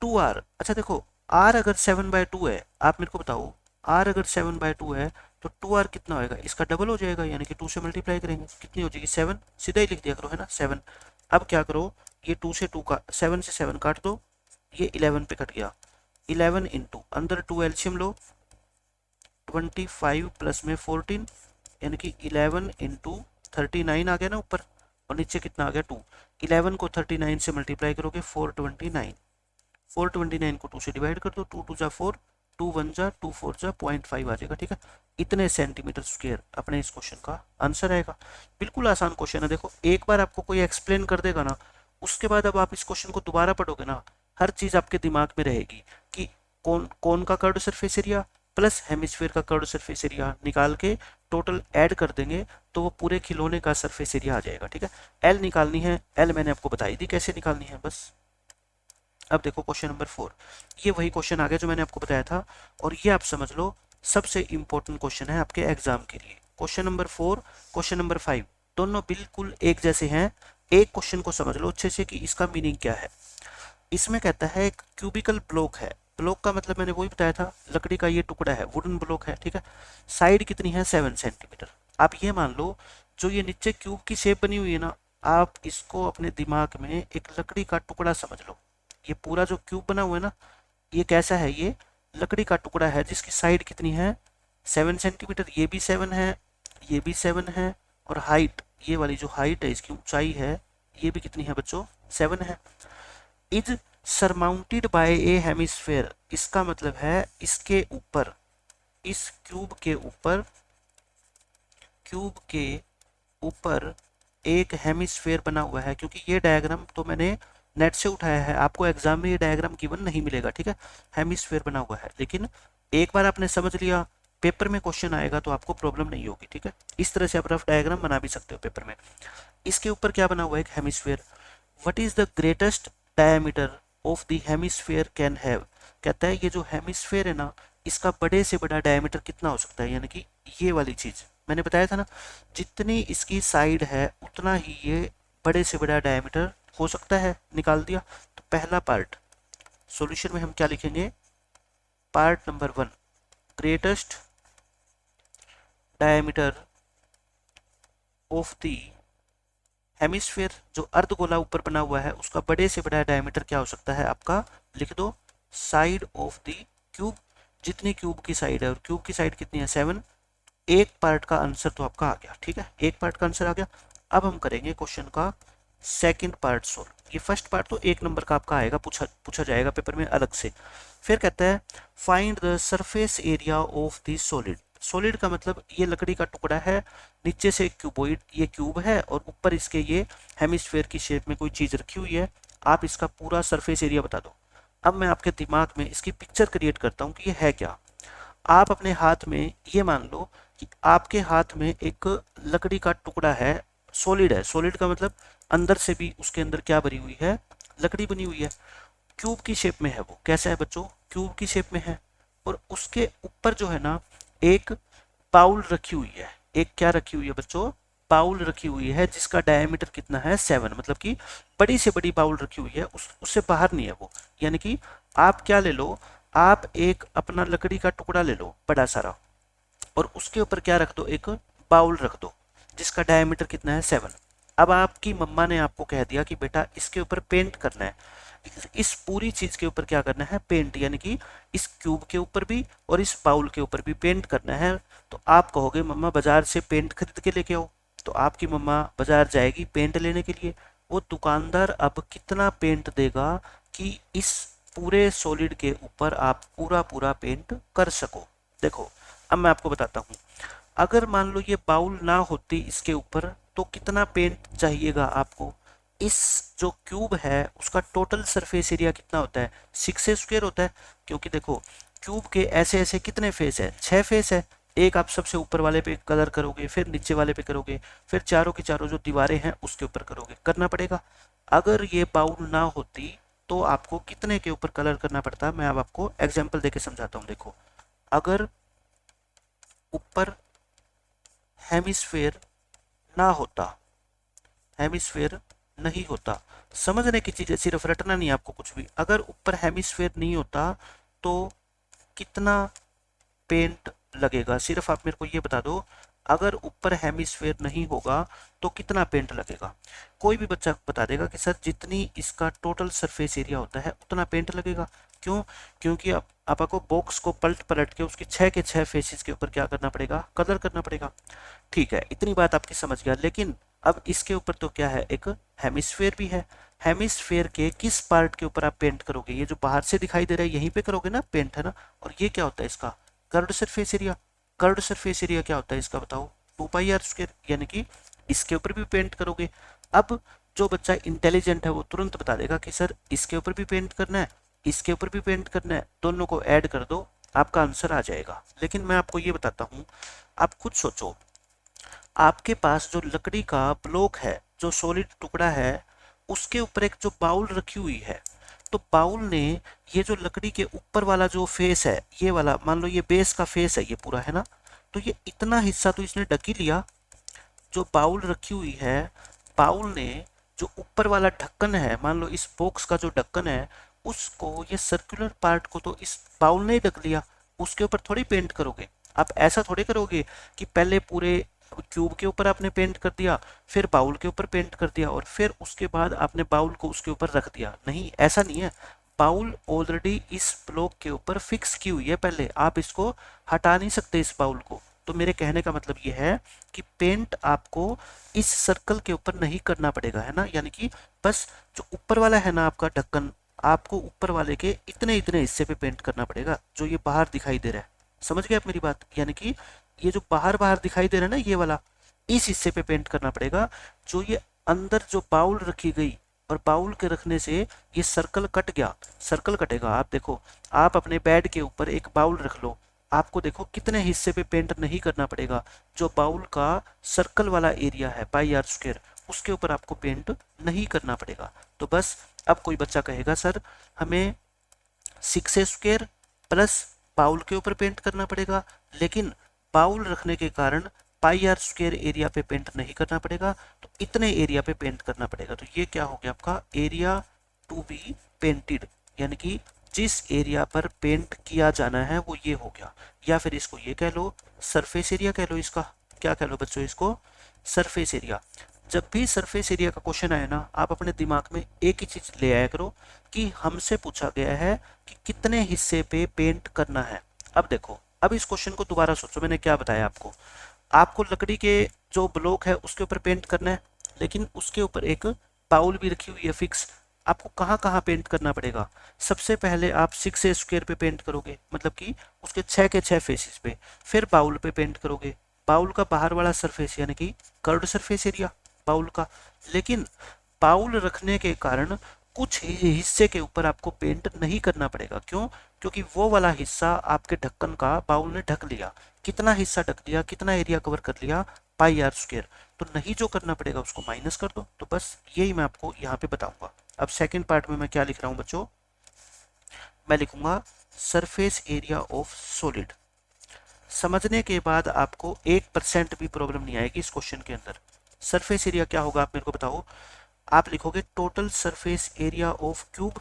2r। अच्छा देखो, r अगर 7/2 है, आप मेरे को बताओ r अगर 7/2 है तो 2r कितना होएगा, इसका डबल हो जाएगा, यानी कि 2 से मल्टीप्लाई करेंगे कितनी हो जाएगी 7, सीधा ही लिख दिया करो, है ना 7। अब क्या करो, ये 2 से 2 का 7 से 7 काट दो, ये 11 पे कट गया, 11 इंटू अंदर 2 एल्शियम लो, 25 प्लस में 14, यानी कि 11 इंटू 39 आ गया ना ऊपर, और नीचे कितना आ गया 2। 11 को 39 से मल्टीप्लाई करोगे 429, 429 को 2 से डिवाइड कर दो, 2 2 जा 4, 2 1 जा 2 4 जा 0.5 आ जाएगा, ठीक है। इतने सेंटीमीटर स्क्वायर अपने इस क्वेश्चन का आंसर आएगा। बिल्कुल आसान क्वेश्चन है, देखो एक बार आपको कोई एक्सप्लेन कर देगा ना, उसके बाद अब आप इस क्वेश्चन को दोबारा पढ़ोगे ना, हर चीज आपके दिमाग में रहेगी कि कौन कौन का curved surface area plus hemisphere का कर्व्ड सरफेस एरिया निकाल के टोटल ऐड कर देंगे, तो वो पूरे खिलौने का सरफेस एरिया आ जाएगा, ठीक है। एल निकालनी है, एल मैंने आपको बताई दी कैसे निकालनी है बस। अब देखो क्वेश्चन नंबर 4, ये वही क्वेश्चन आ गया जो मैंने आपको बताया था, और ये आप समझ लो सबसे इंपॉर्टेंट क्वेश्चन है आपके एग्जाम के लिए। क्वेश्चन नंबर 4, क्वेश्चन नंबर 5 दोनों बिल्कुल एक जैसे हैं। एक क्वेश्चन को समझ लो अच्छे से कि इसका मीनिंग क्या है। इसमें कहता है एक क्यूबिकल ब्लॉक है, ब्लॉक का मतलब मैंने वही बताया था, लकड़ी का ये टुकड़ा है, वुडन ब्लॉक है, ठीक है। साइड कितनी है 7 सेंटीमीटर। आप ये मान लो जो ये नीचे क्यूब की शेप बनी हुई है ना, आप इसको अपने दिमाग में एक लकड़ी का टुकड़ा समझ लो। ये पूरा जो क्यूब बना हुआ है ना, ये कैसा है, ये लकड़ी का टुकड़ा है जिसकी साइड कितनी है 7 सेंटीमीटर, ये भी 7 है, ये भी 7 है, और हाइट, ये वाली जो हाइट है इसकी ऊंचाई है, ये भी कितनी है बच्चों 7 है। Is surmounted bye A hemisphere, इसका मतलब है इसके ऊपर, इस क्यूब के ऊपर एक हेमिस्फेयर बना हुआ है। क्योंकि ये डायग्राम तो मैंने नेट से उठाया है, आपको एग्जाम में ये डायग्राम गिवन नहीं मिलेगा, ठीक है। हेमिस्फेयर बना हुआ है, लेकिन एक बार आपने समझ लिया, पेपर में क्वेश्चन आएगा तो आपको प्रॉब्लम नहीं होगी, ठीक है। इस तरह से आप रफ डायग्राम बना भी सकते हो पेपर में। इसके ऊपर क्या बना हुआ है, एक hemisphere. What is the greatest diameter of the hemisphere can have, कहता है ये जो हेमिस्फेयर है ना, इसका बड़े से बड़ा डायमीटर कितना हो सकता है, यानी कि ये वाली चीज मैंने बताया था ना, जितनी इसकी साइड है उतना ही ये बड़े से बड़ा डायमीटर हो सकता है, निकाल दिया। तो पहला पार्ट सॉल्यूशन में हम क्या लिखेंगे, part number 1 greatest diameter of the hemisphere, जो अर्धगोला ऊपर बना हुआ है उसका बड़े से बड़ा डायमीटर क्या हो सकता है आपका, लिख दो साइड ऑफ द क्यूब, जितनी क्यूब की साइड है, और क्यूब की साइड कितनी है 7। एक पार्ट का आंसर तो आपका आ गया, ठीक है, एक पार्ट का आंसर आ गया। अब हम करेंगे क्वेश्चन का सेकंड पार्ट सोल्व। ये फर्स्ट पार्ट तो 1 नंबर का आपका आएगा, पूछा जाएगा पेपर में अलग से। फिर कहता है find the surface area of the solid. Solid का मतलब ये लकड़ी का टुकड़ा है, नीचे से क्यूबोइड, ये क्यूब है, और ऊपर इसके ये हेमिस्फेयर की शेप में कोई चीज रखी हुई है। आप इसका पूरा सरफेस एरिया बता दो। अब मैं आपके दिमाग में इसकी पिक्चर क्रिएट करता हूँ कि ये है क्या। आप अपने हाथ में ये मान लो कि आपके हाथ में एक लकड़ी का टुकड़ा है, सॉलिड है, सॉलिड का मतलब अंदर से भी उसके अंदर क्या भरी हुई है, लकड़ी बनी हुई है। क्यूब की शेप में है, वो कैसा है बच्चों, क्यूब की शेप में है। और उसके ऊपर जो है ना एक बाउल रखी हुई है, एक क्या रखी हुई है बच्चों, बाउल रखी हुई है जिसका डायमीटर कितना है 7, मतलब कि बड़ी से बड़ी बाउल रखी हुई है, उससे बाहर नहीं है वो। यानी कि आप क्या ले लो, आप एक अपना लकड़ी का टुकड़ा ले लो बड़ा सारा, और उसके ऊपर क्या रख दो, एक बाउल रख दो जिसका डायमीटर कितना है 7। अब आपकी मम्मा ने आपको कह दिया कि बेटा इसके ऊपर पेंट करना है, इस पूरी चीज के ऊपर क्या करना है, पेंट, यानी कि इस क्यूब के ऊपर भी और इस बाउल के ऊपर भी पेंट करना है। तो आप कहोगे मम्मा बाजार से पेंट खरीद के लेके आओ, तो आपकी मम्मा बाजार जाएगी पेंट लेने के लिए। वो दुकानदार अब कितना पेंट देगा कि इस पूरे सॉलिड के ऊपर आप पूरा पूरा पेंट कर सको। देखो अब मैं आपको बताता हूँ, अगर मान लो ये बाउल ना होती इसके ऊपर तो कितना पेंट चाहिएगा आपको। इस जो क्यूब है उसका टोटल सरफेस एरिया कितना होता है, 6 स्क्वायर होता है, क्योंकि देखो क्यूब के ऐसे ऐसे कितने फेस है, 6 फेस है। एक आप सबसे ऊपर वाले पे कलर करोगे, फिर नीचे वाले पे करोगे, फिर चारों की चारों जो दीवारें हैं उसके ऊपर करोगे, करना पड़ेगा। अगर ये बाउल ना होती तो आपको कितने के ऊपर कलर करना पड़ता, मैं अब आपको एग्जाम्पल देके समझाता हूँ। देखो अगर ऊपर हेमिस्फेयर ना होता, हेमिस्फेयर नहीं होता, समझने की चीज है, सिर्फ रटना नहीं आपको कुछ भी। अगर ऊपर हेमिस्फेयर नहीं होता तो कितना पेंट लगेगा, सिर्फ आप मेरे को ये बता दो। अगर ऊपर हेमिस्फेयर नहीं होगा तो कितना पेंट लगेगा। कोई भी बच्चा बता देगा कि सर जितनी इसका टोटल सरफेस एरिया होता है उतना पेंट लगेगा। क्यों, क्योंकि आपको बॉक्स को पलट पलट के उसके 6 के 6 फेसेस के ऊपर क्या करना पड़ेगा, कलर करना पड़ेगा। ठीक है, इतनी बात आपकी समझ गया। लेकिन अब इसके ऊपर तो क्या है, एक हेमिस्फेयर भी है। हेमिस्फेयर के किस पार्ट के ऊपर आप पेंट करोगे, ये जो बाहर से दिखाई दे रहा है यहीं पे करोगे ना पेंट, है ना। और ये क्या होता है इसका, curved surface area. Curved surface area क्या होता है इसका बताओ, 2 पाई r स्क्वायर, यानी कि इसके ऊपर भी पेंट करोगे। अब जो बच्चा इंटेलिजेंट है वो तुरंत बता देगा कि सर इसके ऊपर भी पेंट करना है, इसके ऊपर भी पेंट करना है, दोनों को ऐड कर दो, आपका आंसर आ जाएगा। लेकिन मैं आपको ये बताता हूँ, आप खुद सोचो, आपके पास जो लकड़ी का ब्लॉक है, जो सॉलिड टुकड़ा है, उसके ऊपर एक जो बाउल रखी हुई है, तो बाउल ने ये जो लकड़ी के ऊपर वाला जो फेस है, ये वाला मान लो ये बेस का फेस है ये पूरा, है ना, तो ये इतना हिस्सा तो इसने ढक ही लिया। जो बाउल रखी हुई है, बाउल ने जो ऊपर वाला ढक्कन है, मान लो इस बॉक्स का जो ढक्कन है, उसको, ये सर्कुलर पार्ट को तो इस बाउल ने ही ढक लिया। उसके ऊपर थोड़ी पेंट करोगे आप, ऐसा थोड़ी करोगे कि पहले पूरे क्यूब के ऊपर आपने पेंट कर दिया, फिर बाउल के ऊपर पेंट कर दिया, और फिर उसके बाद आपने बाउल को उसके ऊपर रख दिया। नहीं, ऐसा नहीं है। बाउल ऑलरेडी इस ब्लॉक के ऊपर फिक्स की हुई है पहले, आप इसको हटा नहीं सकते इस बाउल को। तो मेरे कहने का मतलब ये है कि पेंट आपको इस सर्कल के ऊपर नहीं करना पड़ेगा, है ना। यानी कि बस जो ऊपर वाला है ना आपका ढक्कन, आपको ऊपर वाले के इतने इतने हिस्से पे पेंट करना पड़ेगा जो ये बाहर दिखाई दे रहा है। समझ गए आप मेरी बात, यानी कि ये जो बाहर बाहर दिखाई दे रहा है ना ये वाला, इस हिस्से पे पेंट करना पड़ेगा। जो ये अंदर जो बाउल रखी गई, और बाउल के रखने से ये सर्कल कट गया, सर्कल कटेगा। आप देखो, आप अपने बेड के ऊपर एक बाउल रख लो, आपको देखो कितने हिस्से पे पेंट नहीं करना पड़ेगा। जो बाउल का सर्कल वाला एरिया है πr² उसके ऊपर आपको पेंट नहीं करना पड़ेगा। तो बस अब कोई बच्चा कहेगा सर हमें 6 स्क्वायर प्लस बाउल के ऊपर पेंट करना पड़ेगा, लेकिन बाउल रखने के कारण πr² एरिया पे पेंट नहीं करना पड़ेगा, तो इतने एरिया पे पेंट करना पड़ेगा। तो ये क्या हो गया आपका, एरिया टू बी पेंटेड, यानी कि जिस एरिया पर पेंट किया जाना है वो ये हो गया। या फिर इसको ये कह लो, सरफेस एरिया कह लो इसका। क्या कह लो बच्चों इसको, सरफेस एरिया। जब भी सरफेस एरिया का क्वेश्चन आए ना, आप अपने दिमाग में एक ही चीज ले आया करो कि हमसे पूछा गया है कि कितने हिस्से पे पेंट करना है। अब देखो, अब इस क्वेश्चन को दोबारा सोचो, मैंने क्या बताया आपको, आपको लकड़ी के जो ब्लॉक है उसके ऊपर पेंट करना है, लेकिन उसके ऊपर एक बाउल भी रखी हुई है फिक्स। आपको कहाँ कहाँ पेंट करना पड़ेगा, सबसे पहले आप 6 स्क्वायर पे पेंट करोगे, मतलब कि उसके 6 के 6 फेसेस पे, फिर बाउल पे पेंट करोगे, बाउल का बाहर वाला सरफेस यानी कि कर्व्ड सरफेस एरिया बाउल का। लेकिन बाउल रखने के कारण कुछ हिस्से के ऊपर आपको पेंट नहीं करना पड़ेगा। क्यों, क्योंकि वो वाला हिस्सा आपके ढक्कन का बाउल ने ढक लिया। कितना हिस्सा ढक लिया, कितना एरिया कवर कर लिया, पाई आर स्क्वायर, तो नहीं जो करना पड़ेगा उसको माइनस कर दो। तो बस यही मैं आपको यहाँ पे बताऊंगा। अब सेकंड पार्ट में मैं क्या लिख रहा हूँ बच्चों, मैं लिखूंगा सरफेस एरिया ऑफ सॉलिड। समझने के बाद आपको 1% भी प्रॉब्लम नहीं आएगी इस क्वेश्चन के अंदर। सरफेस एरिया क्या होगा आप मेरे को बताओ। आप लिखोगे total surface area of cube,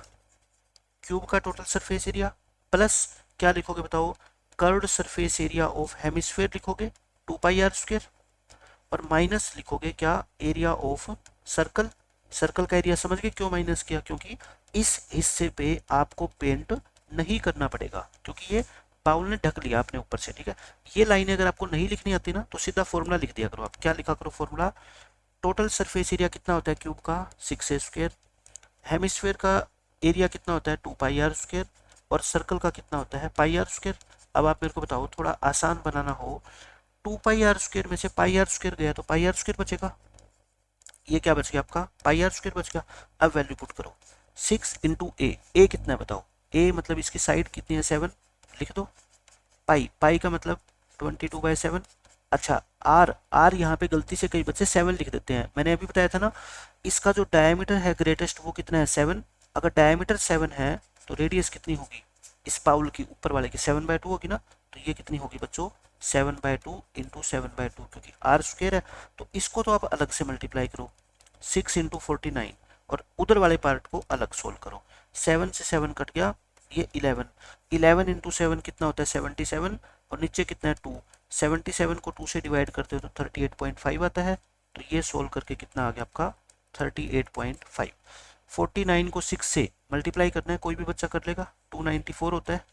cube का टोटल सरफेस एरिया, प्लस क्या लिखोगे बताओ, curved surface area of hemisphere लिखोगे 2 पाई r स्क्वायर, और माइनस लिखोगे क्या, एरिया ऑफ सर्कल। सर्कल का एरिया समझ गए क्यों माइनस किया, क्योंकि इस हिस्से पे आपको पेंट नहीं करना पड़ेगा, क्योंकि ये बाउल ने ढक लिया आपने ऊपर से। ठीक है, ये लाइनें अगर आपको नहीं लिखनी आती ना तो सीधा फॉर्मूला लिख दिया करो। आप क्या लिखा करो फॉर्मूला, टोटल सरफेस एरिया कितना होता है क्यूब का, 6a स्क्वायर, हेमिस्फीयर का एरिया कितना होता है 2 पाई r स्क्वायर, और सर्कल का कितना होता है पाई r स्क्वायर। अब आप मेरे को बताओ, थोड़ा आसान बनाना हो, 2 पाई r स्क्वायर में से पाई r स्क्वायर गया तो पाई r स्क्वायर बचेगा, ये क्या बच गया आपका पाई r स्क्वायर बच गया। अब वैल्यू पुट करो, 6 इंटू ए कितना है बताओ, ए मतलब इसकी साइड कितनी है 7, लिख दो। पाई, पाई का मतलब 22/7। अच्छा आर, आर यहाँ पे गलती से कई बच्चे 7 लिख देते हैं, मैंने अभी बताया था ना, इसका जो डायमीटर है ग्रेटेस्ट वो कितना है 7। अगर डायमीटर 7 है तो रेडियस कितनी होगी इस बाउल की ऊपर वाले की, 7/2 होगी ना। तो ये कितनी होगी बच्चों, 7/2 इंटू 7/2, क्योंकि आर स्क्वायर है तो इसको तो आप अलग से मल्टीप्लाई करो, 6 इंटू 49, और उधर वाले पार्ट को अलग सोल्व करो। 7 से 7 कट गया, ये 11, 11 इंटू 7 कितना होता है 77, और नीचे कितना है 2, 77 को 2 से डिवाइड करते हो तो 38.5 आता है। तो ये सोल्व करके कितना आ गया आपका 38.5। 49 को 6 से मल्टीप्लाई करना है, कोई भी बच्चा कर लेगा, 294 होता है,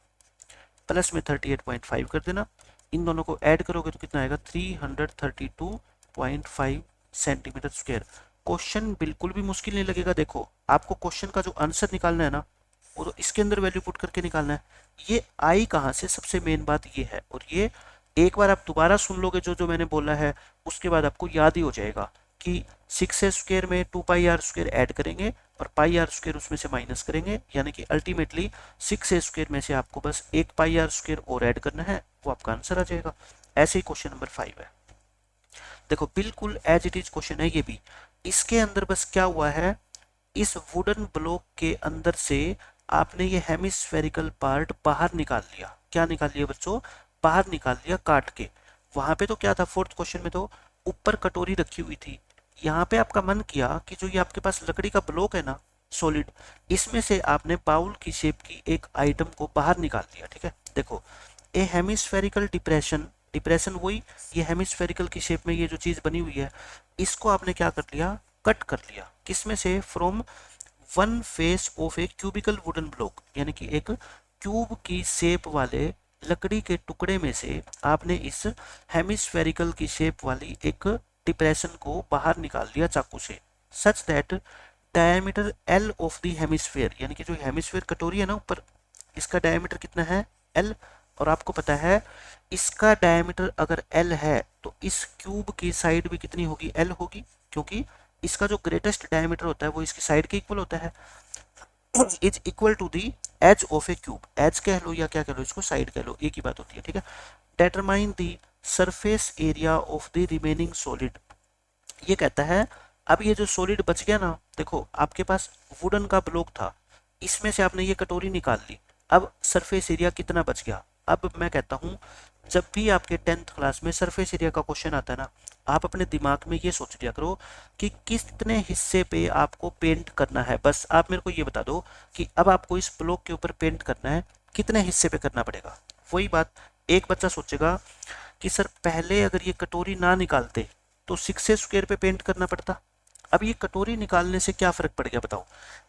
प्लस में 38.5 कर देना, इन दोनों को ऐड करोगे तो कितना आएगा 332.5 सेंटीमीटर स्क्वायर। क्वेश्चन बिल्कुल भी मुश्किल नहीं लगेगा। देखो आपको क्वेश्चन का जो आंसर निकालना है ना, वो तो इसके अंदर वैल्यू पुट करके निकालना है। ये आई कहाँ से, सबसे मेन बात ये है, और ये एक बार आप दोबारा सुन लोगे जो जो मैंने बोला है, उसके बाद आपको याद ही हो जाएगा कि 6a स्क्वायर में 2 पाई r स्क्वायर ऐड करेंगे और पाई r स्क्वायर उसमें से माइनस करेंगे, यानी कि अल्टीमेटली 6a स्क्वायर में से आपको बस 1 पाई r स्क्वायर और ऐड करना है, वो आपका आंसर आ जाएगा। ऐसे ही क्वेश्चन नंबर 5 है, देखो बिल्कुल एज इट इज क्वेश्चन है ये भी। इसके अंदर बस क्या हुआ है, इस वुडन ब्लॉक के अंदर से आपने ये हेमिस्फेरिकल पार्ट बाहर निकाल लिया। क्या निकाल लिया बच्चों, बाहर निकाल लिया काट के। वहां पे तो क्या था, फोर्थ क्वेश्चन में तो ऊपर कटोरी रखी हुई थी, यहाँ पे आपका मन किया कि जो ये आपके पास लकड़ी का ब्लॉक है ना सॉलिड, इसमें से आपने बाउल की शेप की एक आइटम को बाहर निकाल लिया। ठीक है, देखो ए हेमिस्फेरिकल डिप्रेशन, डिप्रेशन वही, ये हेमिस्फेरिकल की शेप में ये जो चीज बनी हुई है, इसको आपने क्या कर लिया, कट कर लिया। किसमें से, from one face of a cubical wooden block, यानी कि एक क्यूब की शेप वाले लकड़ी के टुकड़े में से आपने इस हेमिस्फेरिकल की शेप वाली एक डिप्रेशन को बाहर निकाल लिया चाकू से, such that diameter L of the hemisphere, यानी कि जो हेमिस्फेयर कटोरी है ना ऊपर, इसका डायमीटर कितना है एल, और आपको पता है इसका डायमीटर अगर एल है तो इस क्यूब की साइड भी कितनी होगी, एल होगी, क्योंकि इसका जो ग्रेटेस्ट डायमीटर होता है वो इसकी साइड के इक्वल होता है, is equal to the edge of a cube. Edge कह लो या क्या कह लो, इसको साइड कह लो, एक ही बात होती है। ठीक है, determine the surface area of the remaining solid, ये कहता है अब ये जो सॉलिड बच गया ना, देखो आपके पास वुडन का ब्लॉक था, इसमें से आपने ये कटोरी निकाल ली, अब सरफेस एरिया कितना बच गया। अब मैं कहता हूँ जब भी आपके 10th क्लास में सरफेस एरिया का क्वेश्चन आता है ना, आप अपने दिमाग में ये सोच लिया करो कि कितने हिस्से पे आपको पेंट करना है। बस आप मेरे को ये बता दो कि अब आपको इस ब्लॉक के ऊपर पेंट करना है, कितने हिस्से पे करना पड़ेगा। वही बात एक बच्चा सोचेगा कि सर पहले अगर ये कटोरी ना निकालते तो 6a स्क्वायर पे पेंट करना पड़ता। अब ये कटोरी निकालने से क्या फर्क पड़ गया बताओ,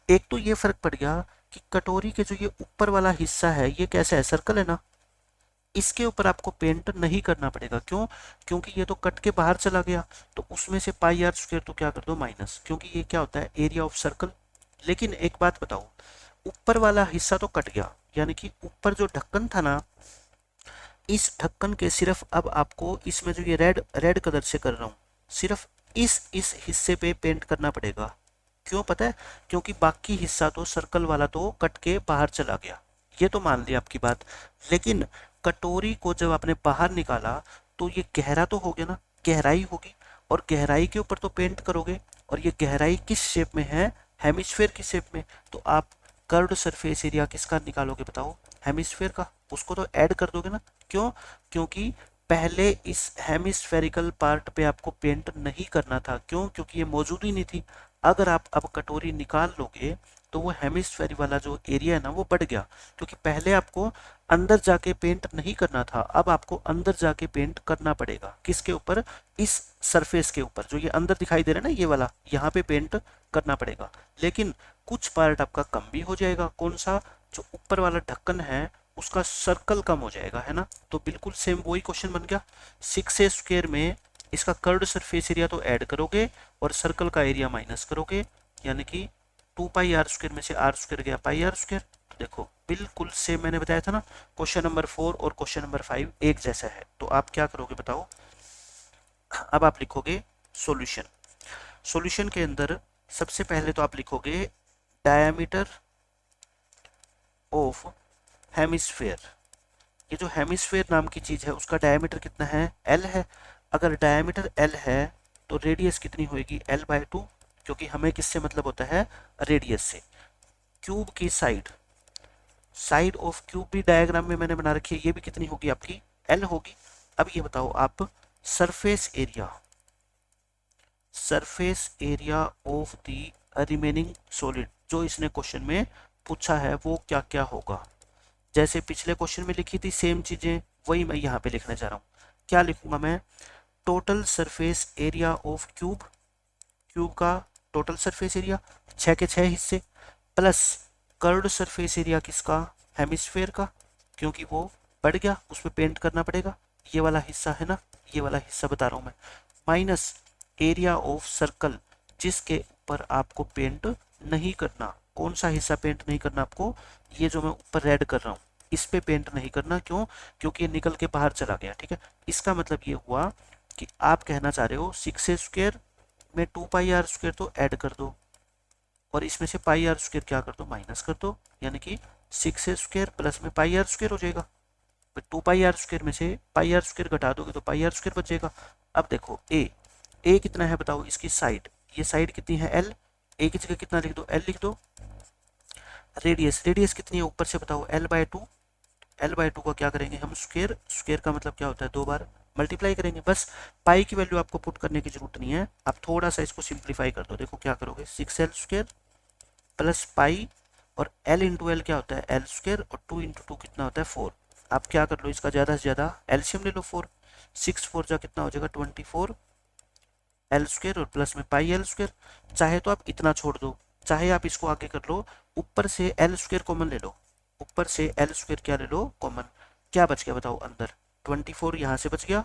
एक तो ये फर्क पड़ गया कि कटोरी के जो ये ऊपर वाला हिस्सा है ये कैसा है, सर्कल है ना, इसके ऊपर आपको पेंट नहीं करना पड़ेगा। क्यों, क्योंकि ये तो कट के बाहर चला गया, तो उसमें से पाई r स्क्वायर तो क्या कर दो माइनस, क्योंकि ये क्या होता है एरिया ऑफ सर्कल। लेकिन एक बात बताओ, ऊपर वाला हिस्सा तो कट गया, यानी कि ऊपर जो ढक्कन था ना, इस ढक्कन के सिर्फ अब आपको इसमें जो ये रेड रेड कलर से कर रहा हूँ, सिर्फ इस हिस्से पे पेंट करना पड़ेगा। क्यों पता है, क्योंकि बाकी हिस्सा तो सर्कल वाला तो कट के बाहर चला गया, ये तो मान लिया आपकी बात। लेकिन कटोरी को जब आपने बाहर निकाला तो ये गहरा तो हो गया ना, गहराई होगी, और गहराई के ऊपर तो पेंट करोगे, और ये गहराई किस शेप में है, हेमिस्फेयर की शेप में। तो आप कर्व्ड सरफेस एरिया किसका निकालोगे बताओ, हेमिस्फेयर का, उसको तो ऐड कर दोगे ना। क्यों, क्योंकि पहले इस हेमिस्फेरिकल पार्ट पे आपको पेंट नहीं करना था। क्यों, क्योंकि ये मौजूद ही नहीं थी। अगर आप अब कटोरी निकाल लोगे तो वो हेमिस्फेयर वाला जो एरिया है ना वो बढ़ गया, क्योंकि पहले आपको अंदर जाके पेंट नहीं करना था, अब आपको अंदर जाके पेंट करना पड़ेगा। किसके ऊपर, इस सरफेस के ऊपर, जो ये अंदर दिखाई दे रहा है ना ये वाला, यहाँ पे पेंट करना पड़ेगा। लेकिन कुछ पार्ट आपका कम भी हो जाएगा। कौन सा, जो ऊपर वाला ढक्कन है उसका सर्कल कम हो जाएगा, है ना। तो बिल्कुल सेम वही क्वेश्चन बन गया। 6a² में इसका कर्व्ड सरफेस एरिया तो ऐड करोगे और सर्कल का एरिया माइनस करोगे, यानी कि 2πr² में से r² गया πr²। तो देखो बिल्कुल सेम मैंने बताया था ना, क्वेश्चन नंबर 4 और क्वेश्चन नंबर 5 एक जैसा है। तो आप क्या करोगे बताओ, अब आप लिखोगे सॉल्यूशन। सॉल्यूशन के अंदर सबसे पहले तो आप लिखोगे डायमीटर ऑफ हेमिस्फेयर। ये जो हेमिस्फेयर नाम की चीज है उसका डायमीटर कितना है, एल है। अगर डायमीटर एल है तो रेडियस कितनी होगी, l/2, क्योंकि हमें किससे मतलब होता है, रेडियस से। क्यूब की साइड, साइड ऑफ क्यूब भी डायग्राम में मैंने बना रखी है, ये भी कितनी होगी आपकी, एल होगी। अब ये बताओ आप, surface area, surface area of the remaining solid, जो इसने क्वेश्चन में पूछा है वो क्या क्या होगा। जैसे पिछले क्वेश्चन में लिखी थी सेम चीजें, वही मैं यहाँ पे लिखने जा रहा हूँ। क्या लिखूंगा मैं, total surface area of cube, cube का टोटल सरफेस एरिया 6 के 6 हिस्से, प्लस कर्व्ड सरफेस एरिया किसका, हेमिस्फेयर का, क्योंकि वो बढ़ गया उस पर पेंट करना पड़ेगा, ये वाला हिस्सा है ना, ये वाला हिस्सा बता रहा हूँ मैं, माइनस एरिया ऑफ सर्कल, जिसके ऊपर आपको पेंट नहीं करना। कौन सा हिस्सा पेंट नहीं करना आपको, ये जो मैं ऊपर रेड कर रहा हूँ इस पे पेंट नहीं करना। क्यों, क्योंकि ये निकल के बाहर चला गया, ठीक है। इसका मतलब ये हुआ कि आप कहना चाह रहे हो 6a² में 2πr² तो ऐड कर दो, और इसमें से πr² क्या कर दो, माइनस कर दो, यानी कि 6a² प्लस में πr² हो जाएगा। 2πr² में से πr² घटा दोगे तो πr² बचेगा। अब देखो ए कितना है बताओ, इसकी साइड, ये साइड कितनी है, एल, ए की जगह कितना लिख दो, एल लिख दो। रेडियस, रेडियस कितनी है ऊपर से बताओ, l/2, l/2 का क्या करेंगे हम, स्क्वायर, स्क्वायर का मतलब क्या होता है, 2 बार मल्टीप्लाई करेंगे। बस पाई की वैल्यू आपको पुट करने की जरूरत नहीं है, आप थोड़ा सा इसको सिंप्लीफाई कर दो। देखो क्या करोगे, 6l² प्लस पाई, और l इंटू एल क्या होता है, l², और 2 इंटू 2 कितना होता है, 4। आप क्या कर लो, इसका ज़्यादा से ज़्यादा एलसीएम ले लो, 4, 6 4 जा कितना हो जाएगा, 24 l² और प्लस में πl²। चाहे तो आप इतना छोड़ दो, चाहे आप इसको आगे कर लो, ऊपर से l² कॉमन ले लो, ऊपर से l² क्या ले लो कॉमन, क्या बच गया बताओ अंदर, 24 यहाँ से बच गया,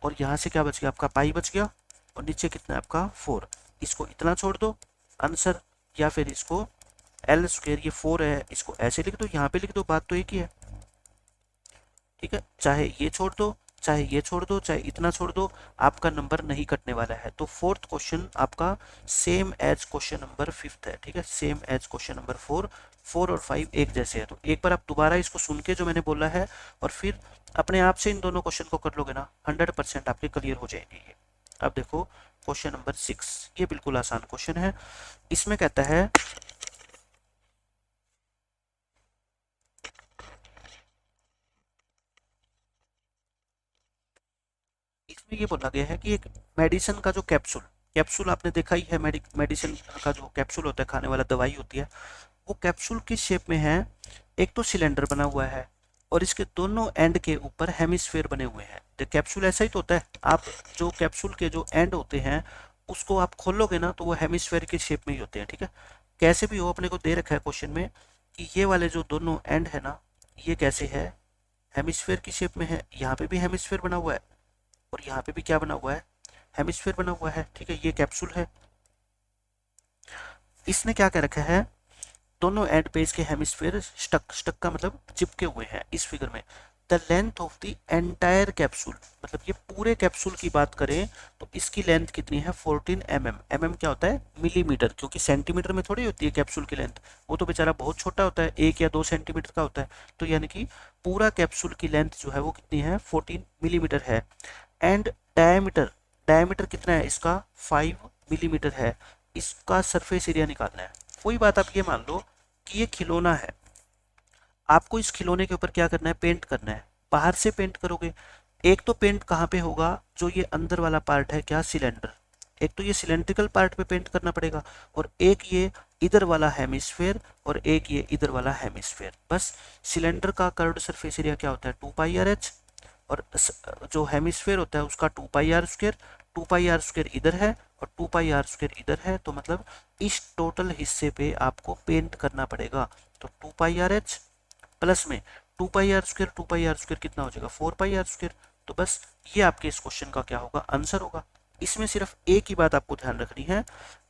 और यहाँ से क्या बच गया आपका, पाई बच गया, और नीचे कितना है आपका 4। इसको इतना छोड़ दो आंसर, या फिर इसको l², ये 4 है, इसको ऐसे लिख दो, यहाँ पे लिख दो, बात तो एक ही है, ठीक है। चाहे ये छोड़ दो, चाहे ये छोड़ दो, चाहे इतना छोड़ दो, आपका नंबर नहीं कटने वाला है। तो फोर्थ क्वेश्चन आपका सेम एज क्वेश्चन नंबर 5 है, ठीक है, सेम एज क्वेश्चन नंबर 4। 4 और 5 एक जैसे है। तो एक बार आप दोबारा इसको सुन के जो मैंने बोला है और फिर अपने आप से इन दोनों क्वेश्चन को कर लोगे ना, 100% आपके क्लियर हो जाएंगे ये। अब देखो क्वेश्चन नंबर 6, ये बिल्कुल आसान क्वेश्चन है। इसमें कहता है इसमें ये बोला गया है कि एक मेडिसिन का जो कैप्सूल, कैप्सूल आपने देखा ही है, मेडिसिन का जो कैप्सूल होता है, खाने वाला दवाई होती है, वो कैप्सूल किस शेप में है, एक तो सिलेंडर बना हुआ है और इसके दोनों एंड के ऊपर हेमिस्फेयर बने हुए हैं। तो कैप्सूल ऐसा ही तो होता है, आप जो कैप्सूल के जो एंड होते हैं उसको आप खोलोगे ना तो वो हेमिस्फेयर के शेप में ही होते हैं, ठीक है। कैसे भी हो, अपने को दे रखा है क्वेश्चन में कि ये वाले जो दोनों एंड है ना, ये कैसे है, हेमिस्फेयर की शेप में है। यहाँ पे भी हेमिस्फेयर बना हुआ है और यहाँ पे भी क्या बना हुआ है, हेमिस्फेयर बना हुआ है, ठीक है। ये कैप्सूल है। इसने क्या कह रखा है, दोनों एंड पे इसके हेमिस्फेयर स्टक, स्टक का मतलब चिपके हुए हैं इस फिगर में। The length of the entire capsule, मतलब ये पूरे कैप्सूल की बात करें तो इसकी लेंथ कितनी है, 14 mm। mm क्या होता है, मिलीमीटर, क्योंकि सेंटीमीटर में थोड़ी होती है कैप्सूल की लेंथ, वो तो बेचारा बहुत छोटा होता है, 1 या 2 सेंटीमीटर का होता है। तो यानी कि पूरा कैप्सूल की लेंथ जो है वो कितनी है, 14 मिलीमीटर है। एंड डायमीटर, डायमीटर कितना है इसका 5 मिलीमीटर है, इसका सरफेस एरिया निकालना है। वही बात आप ये मान लो कि ये खिलौना है, आपको इस खिलौने के ऊपर क्या करना है, पेंट करना है। बाहर से पेंट करोगे, एक तो पेंट कहाँ पे होगा, जो ये अंदर वाला पार्ट है क्या, सिलेंडर, एक तो ये सिलेंड्रिकल पार्ट पे पेंट करना पड़ेगा, और एक ये इधर वाला हेमिस्फेयर, और एक ये इधर वाला हेमिस्फेयर। बस सिलेंडर का कर्व्ड सरफेस एरिया क्या होता है 2πr/h, और जो हेमिस्फेयर होता है उसका 2πr², 2πr² इधर है और 2πr² इधर है, तो मतलब इस टोटल हिस्से पे आपको पेंट करना पड़ेगा। तो 2πr/h प्लस में 2πr², 2πr² कितना हो जाएगा 4πr²। तो बस ये आपके इस क्वेश्चन का क्या होगा, आंसर होगा। इसमें सिर्फ एक ही बात आपको ध्यान रखनी है,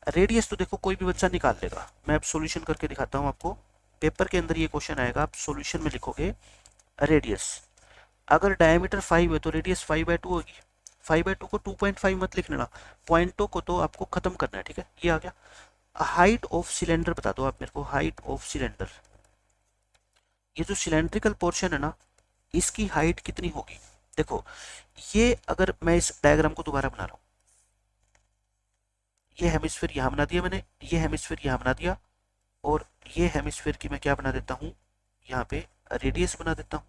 रेडियस तो देखो कोई भी बच्चा निकाल लेगा। मैं अब सॉल्यूशन करके दिखाता हूँ आपको। पेपर के अंदर ये क्वेश्चन आएगा, आप सॉल्यूशन में लिखोगे रेडियस, अगर डायमीटर 5 है तो रेडियस 5/2 होगी। 5/2 को 2.5 मत लिख लेना, पॉइंटों को तो आपको खत्म करना है, ठीक है। ये आ गया। हाइट ऑफ सिलेंडर बता दो आप मेरे को, हाइट ऑफ सिलेंडर, ये जो सिलेंड्रिकल पोर्शन है ना, इसकी हाइट कितनी होगी। देखो ये अगर मैं इस डायग्राम को दोबारा बना रहा हूँ, ये हेमिस्फीयर यहाँ बना दिया मैंने, ये हेमिस्फीयर यहाँ बना दिया, और ये हेमिस्फीयर की मैं क्या बना देता हूँ, यहाँ पे रेडियस बना देता हूँ।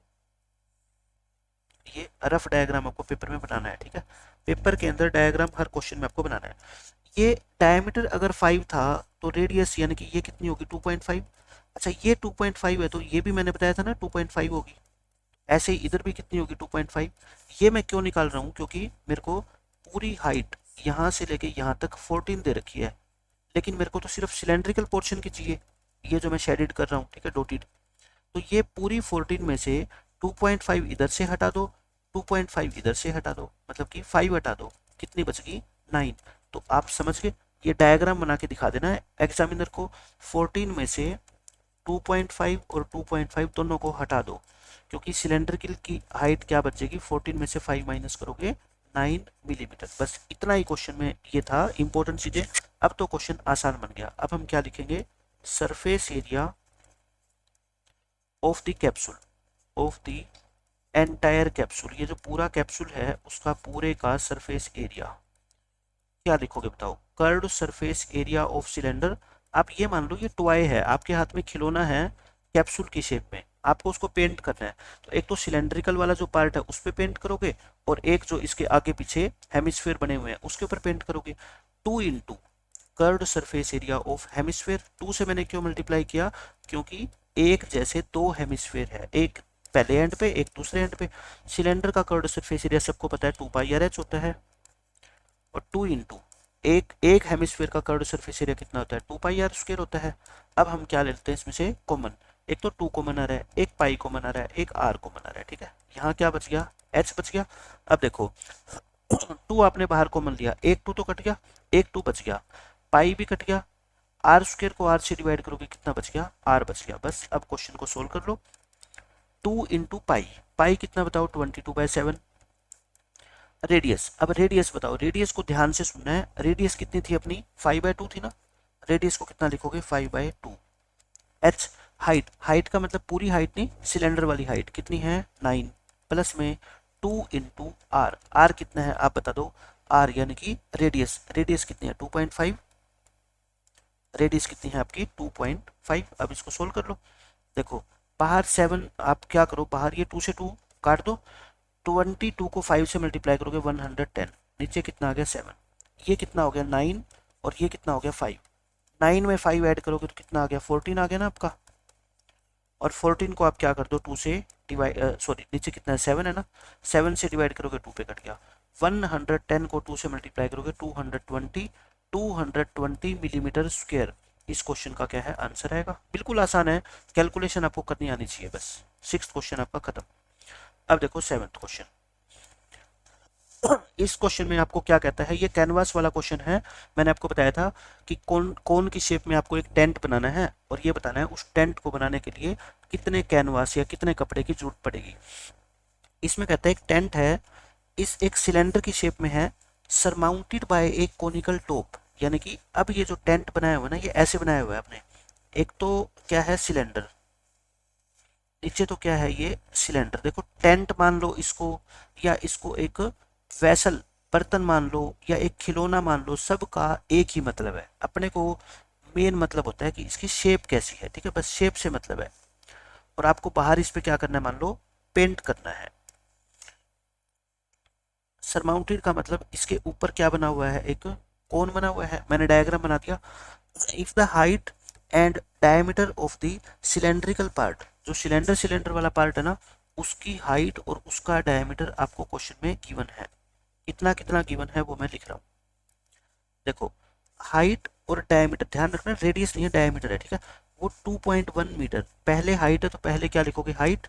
ये रफ डायग्राम आपको पेपर में बनाना है, ठीक है। पेपर के अंदर डायग्राम हर क्वेश्चन में आपको बनाना है। ये डायमीटर अगर 5 था तो रेडियस यानी कि ये कितनी होगी 2.5। अच्छा ये 2.5 है तो ये भी मैंने बताया था ना 2.5 होगी। ऐसे ही इधर भी कितनी होगी 2.5। ये मैं क्यों निकाल रहा हूँ, क्योंकि मेरे को पूरी हाइट यहाँ से लेके यहाँ तक 14 दे रखी है, लेकिन मेरे को तो सिर्फ सिलेंड्रिकल पोर्शन की चाहिए, ये जो मैं शेडेड कर रहा हूँ, ठीक है, डॉटेड। तो ये पूरी 14 में से 2.5 इधर से हटा दो, 2.5 इधर से हटा दो, मतलब कि 5 हटा दो, कितनी बच गई 9। तो आप समझ गए, ये डायग्राम बना के दिखा देना है एग्जामिनर को। 14 में से 2.5 और 2.5 दोनों को हटा दो, क्योंकि सिलेंडर की हाइट क्या बचेगी, 14 में से 5 माइनस करोगे 9 मिलीमीटर। बस इतना ही क्वेश्चन में ये था, इंपॉर्टेंट चीजें। अब तो क्वेश्चन आसान बन गया। अब हम क्या लिखेंगे, surface area of the capsule, of the entire capsule, ये जो पूरा कैप्सूल है उसका पूरे का सरफेस एरिया क्या लिखोगे बताओ, curved surface area of cylinder. आप ये मान लो ये टॉय है, आपके हाथ में खिलौना है कैप्सूल की शेप में, आपको उसको पेंट करना है। तो एक तो सिलेंड्रिकल वाला जो पार्ट है उस पर पेंट करोगे, और एक जो इसके आगे पीछे हेमिस्फेयर बने हुए हैं उसके ऊपर पेंट करोगे। 2 curved surface area of hemisphere, 2 से मैंने क्यों मल्टीप्लाई किया, क्योंकि एक जैसे 2 हेमिस्फेयर है, एक पहले एंड पे एक दूसरे एंड पे। सिलेंडर का कर्व्ड सरफेस एरिया सबको पता है 2πr/h होता है, और 2 एक एक हेमिस्फीयर का कर्व्ड सरफेस एरिया कितना होता है 2πr² होता है। अब हम क्या लेते हैं इसमें से कॉमन, एक तो 2 कॉमन आ रहा है, एक पाई कॉमन आ रहा है, एक r कॉमन आ रहा है, ठीक है। यहाँ क्या बच गया, h बच गया। अब देखो 2 आपने बाहर कॉमन लिया, एक 2 तो कट गया, एक 2 बच गया, पाई भी कट गया, r² को r से डिवाइड करोगे कितना बच गया, r बच गया। बस अब क्वेश्चन को सोल्व कर लो। 2 इंटू पाई, पाई कितना बताओ 22/7। रेडियस, अब रेडियस बताओ, रेडियस को ध्यान से सुनना है। रेडियस कितनी थी अपनी 5/2 थी ना, रेडियस को कितना लिखोगे 5/2। एच, हाइट, हाइट का मतलब पूरी हाइट नहीं, सिलेंडर वाली हाइट कितनी है 9, प्लस में 2 इंटू आर, आर कितना है आप बता दो, आर यानी कि रेडियस, रेडियस कितनी है 2.5, रेडियस कितनी है आपकी 2.5। अब इसको सोल्व कर लो। देखो बाहर 7, आप क्या करो, बाहर ये 2 से 2 काट दो, 22 को 5 से मल्टीप्लाई करोगे 110, नीचे कितना आ गया 7, ये कितना हो गया 9, और ये कितना हो गया 5। 9 में 5 ऐड करोगे तो कितना आ गया 14 आ गया ना आपका, और 14 को आप क्या कर दो 2 से डिवाइड, सॉरी नीचे कितना है 7 है ना, 7 से डिवाइड करोगे 2 पे कट गया। 110 को 2 से मल्टीप्लाई करोगे 220, 220 मिलीमीटर स्क्वायर। इस क्वेश्चन का क्या है आंसर आएगा। बिल्कुल आसान है, कैलकुलेशन आपको करनी आनी चाहिए बस। 6th क्वेश्चन आपका खत्म। अब देखो 7th क्वेश्चन। इस क्वेश्चन में आपको क्या कहता है, ये कैनवास वाला क्वेश्चन है। मैंने आपको बताया था कि कौन कौन की शेप में आपको एक टेंट बनाना है, और ये बताना है उस टेंट को बनाने के लिए कितने कैनवास या कितने कपड़े की जरूरत पड़ेगी। इसमें कहता है एक टेंट है, इस एक सिलेंडर की शेप में है, सरमाउंटेड बाय एक कोनिकल टॉप। यानी कि अब ये जो टेंट बनाया हुआ है ना, ये ऐसे बनाया हुआ है आपने, एक तो क्या है सिलेंडर, नीचे तो क्या है ये सिलेंडर। देखो टेंट मान लो इसको, या इसको एक वेसल, बर्तन मान लो या एक खिलौना मान लो, सबका एक ही मतलब है। अपने को मेन मतलब होता है कि इसकी शेप कैसी है, ठीक है, बस शेप से मतलब है। और आपको बाहर इस पे क्या करना है, मान लो पेंट करना है। सरमाउंटेड का मतलब इसके ऊपर क्या बना हुआ है, एक कोन बना हुआ है, मैंने डायग्राम बना दिया। If the height and diameter of the cylindrical part, जो सिलेंडर सिलेंडर वाला पार्ट है ना, उसकी हाइट और उसका डायमीटर आपको क्वेश्चन में गिवन है। कितना कितना गिवन है वो मैं लिख रहा हूँ। देखो, हाइट और डायमीटर, ध्यान रखना रेडियस नहीं है डायमीटर है, ठीक है। वो 2.1 मीटर, पहले हाइट है तो पहले क्या लिखोगे, हाइट।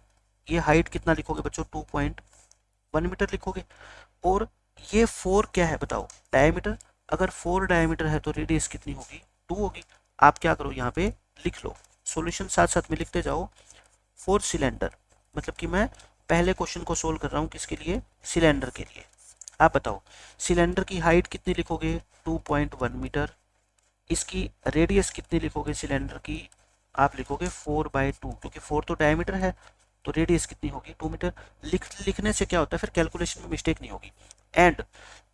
ये हाइट कितना लिखोगे बच्चों, 2.1 मीटर लिखोगे। और ये 4 क्या है बताओ, डायमीटर। अगर 4 डायमीटर है तो रेडियस कितनी होगी, 2 होगी। आप क्या करो, यहाँ पे लिख लो, सॉल्यूशन साथ साथ में लिखते जाओ। 4 सिलेंडर, मतलब कि मैं पहले क्वेश्चन को सोल्व कर रहा हूँ किसके लिए, सिलेंडर के लिए। आप बताओ, सिलेंडर की हाइट कितनी लिखोगे, 2.1 मीटर। इसकी रेडियस कितनी लिखोगे सिलेंडर की, आप लिखोगे 4/2, क्योंकि 4 तो डायमीटर है, तो रेडियस कितनी होगी, 2 मीटर। लिखने से क्या होता है, फिर कैलकुलेशन में मिस्टेक नहीं होगी। And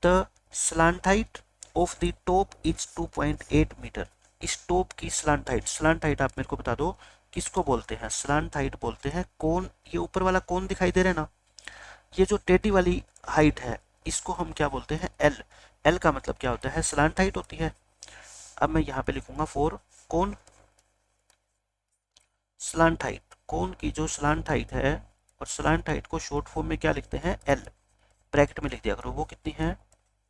the slant height of the top is 2.8 metre. इस टॉप की स्लांट हाइट आप मेरे को बता दो किसको बोलते हैं, स्लांट हाइट बोलते हैं कौन, ये ऊपर वाला कौन दिखाई दे रहा है ना, ये जो टेढ़ी वाली हाइट है, इसको हम क्या बोलते हैं, एल। एल का मतलब क्या होता है, स्लांट हाइट होती है। अब मैं यहाँ पे लिखूंगा 4 कौन, स्लांट हाइट, कोन की जो स्लांट हाइट है, और स्लांट हाइट को शॉर्ट फॉर्म में क्या लिखते हैं, एल। ब्रैकेट में लिख दिया करो, वो कितनी है,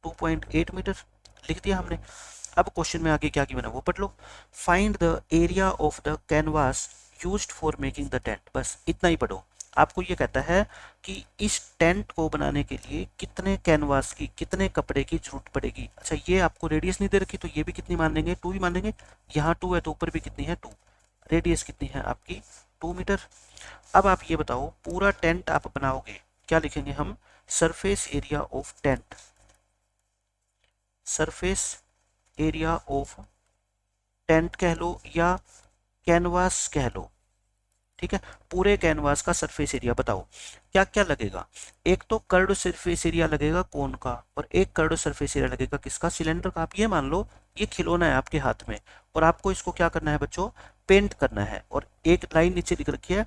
2.8 मीटर, लिख दिया हमने। अब क्वेश्चन में आगे क्या गिवन है वो पढ़ लो। Find the area of the canvas used for making the tent, बस इतना ही पढ़ो। आपको ये कहता है कि इस टेंट को बनाने के लिए कितने कैनवास की, कितने कपड़े की जरूरत पड़ेगी। अच्छा, ये आपको रेडियस नहीं दे रखी, तो ये भी कितनी मान लेंगे, 2 ही मान लेंगे। यहाँ 2 है तो ऊपर भी कितनी है, 2। रेडियस कितनी है आपकी, 2 मीटर। अब आप ये बताओ, पूरा टेंट आप बनाओगे, क्या लिखेंगे हम, surface area of tent, surface area of tent कह लो या कैनवास कह लो, ठीक है। पूरे कैनवास का सरफेस एरिया बताओ क्या क्या लगेगा। एक तो कर्ड सरफेस एरिया लगेगा कोन का, और एक कर्ड सरफेस एरिया लगेगा किसका, सिलेंडर का। आप ये मान लो ये खिलौना है आपके हाथ में, और आपको इसको क्या करना है बच्चों, पेंट करना है। और एक लाइन नीचे लिख रखी है,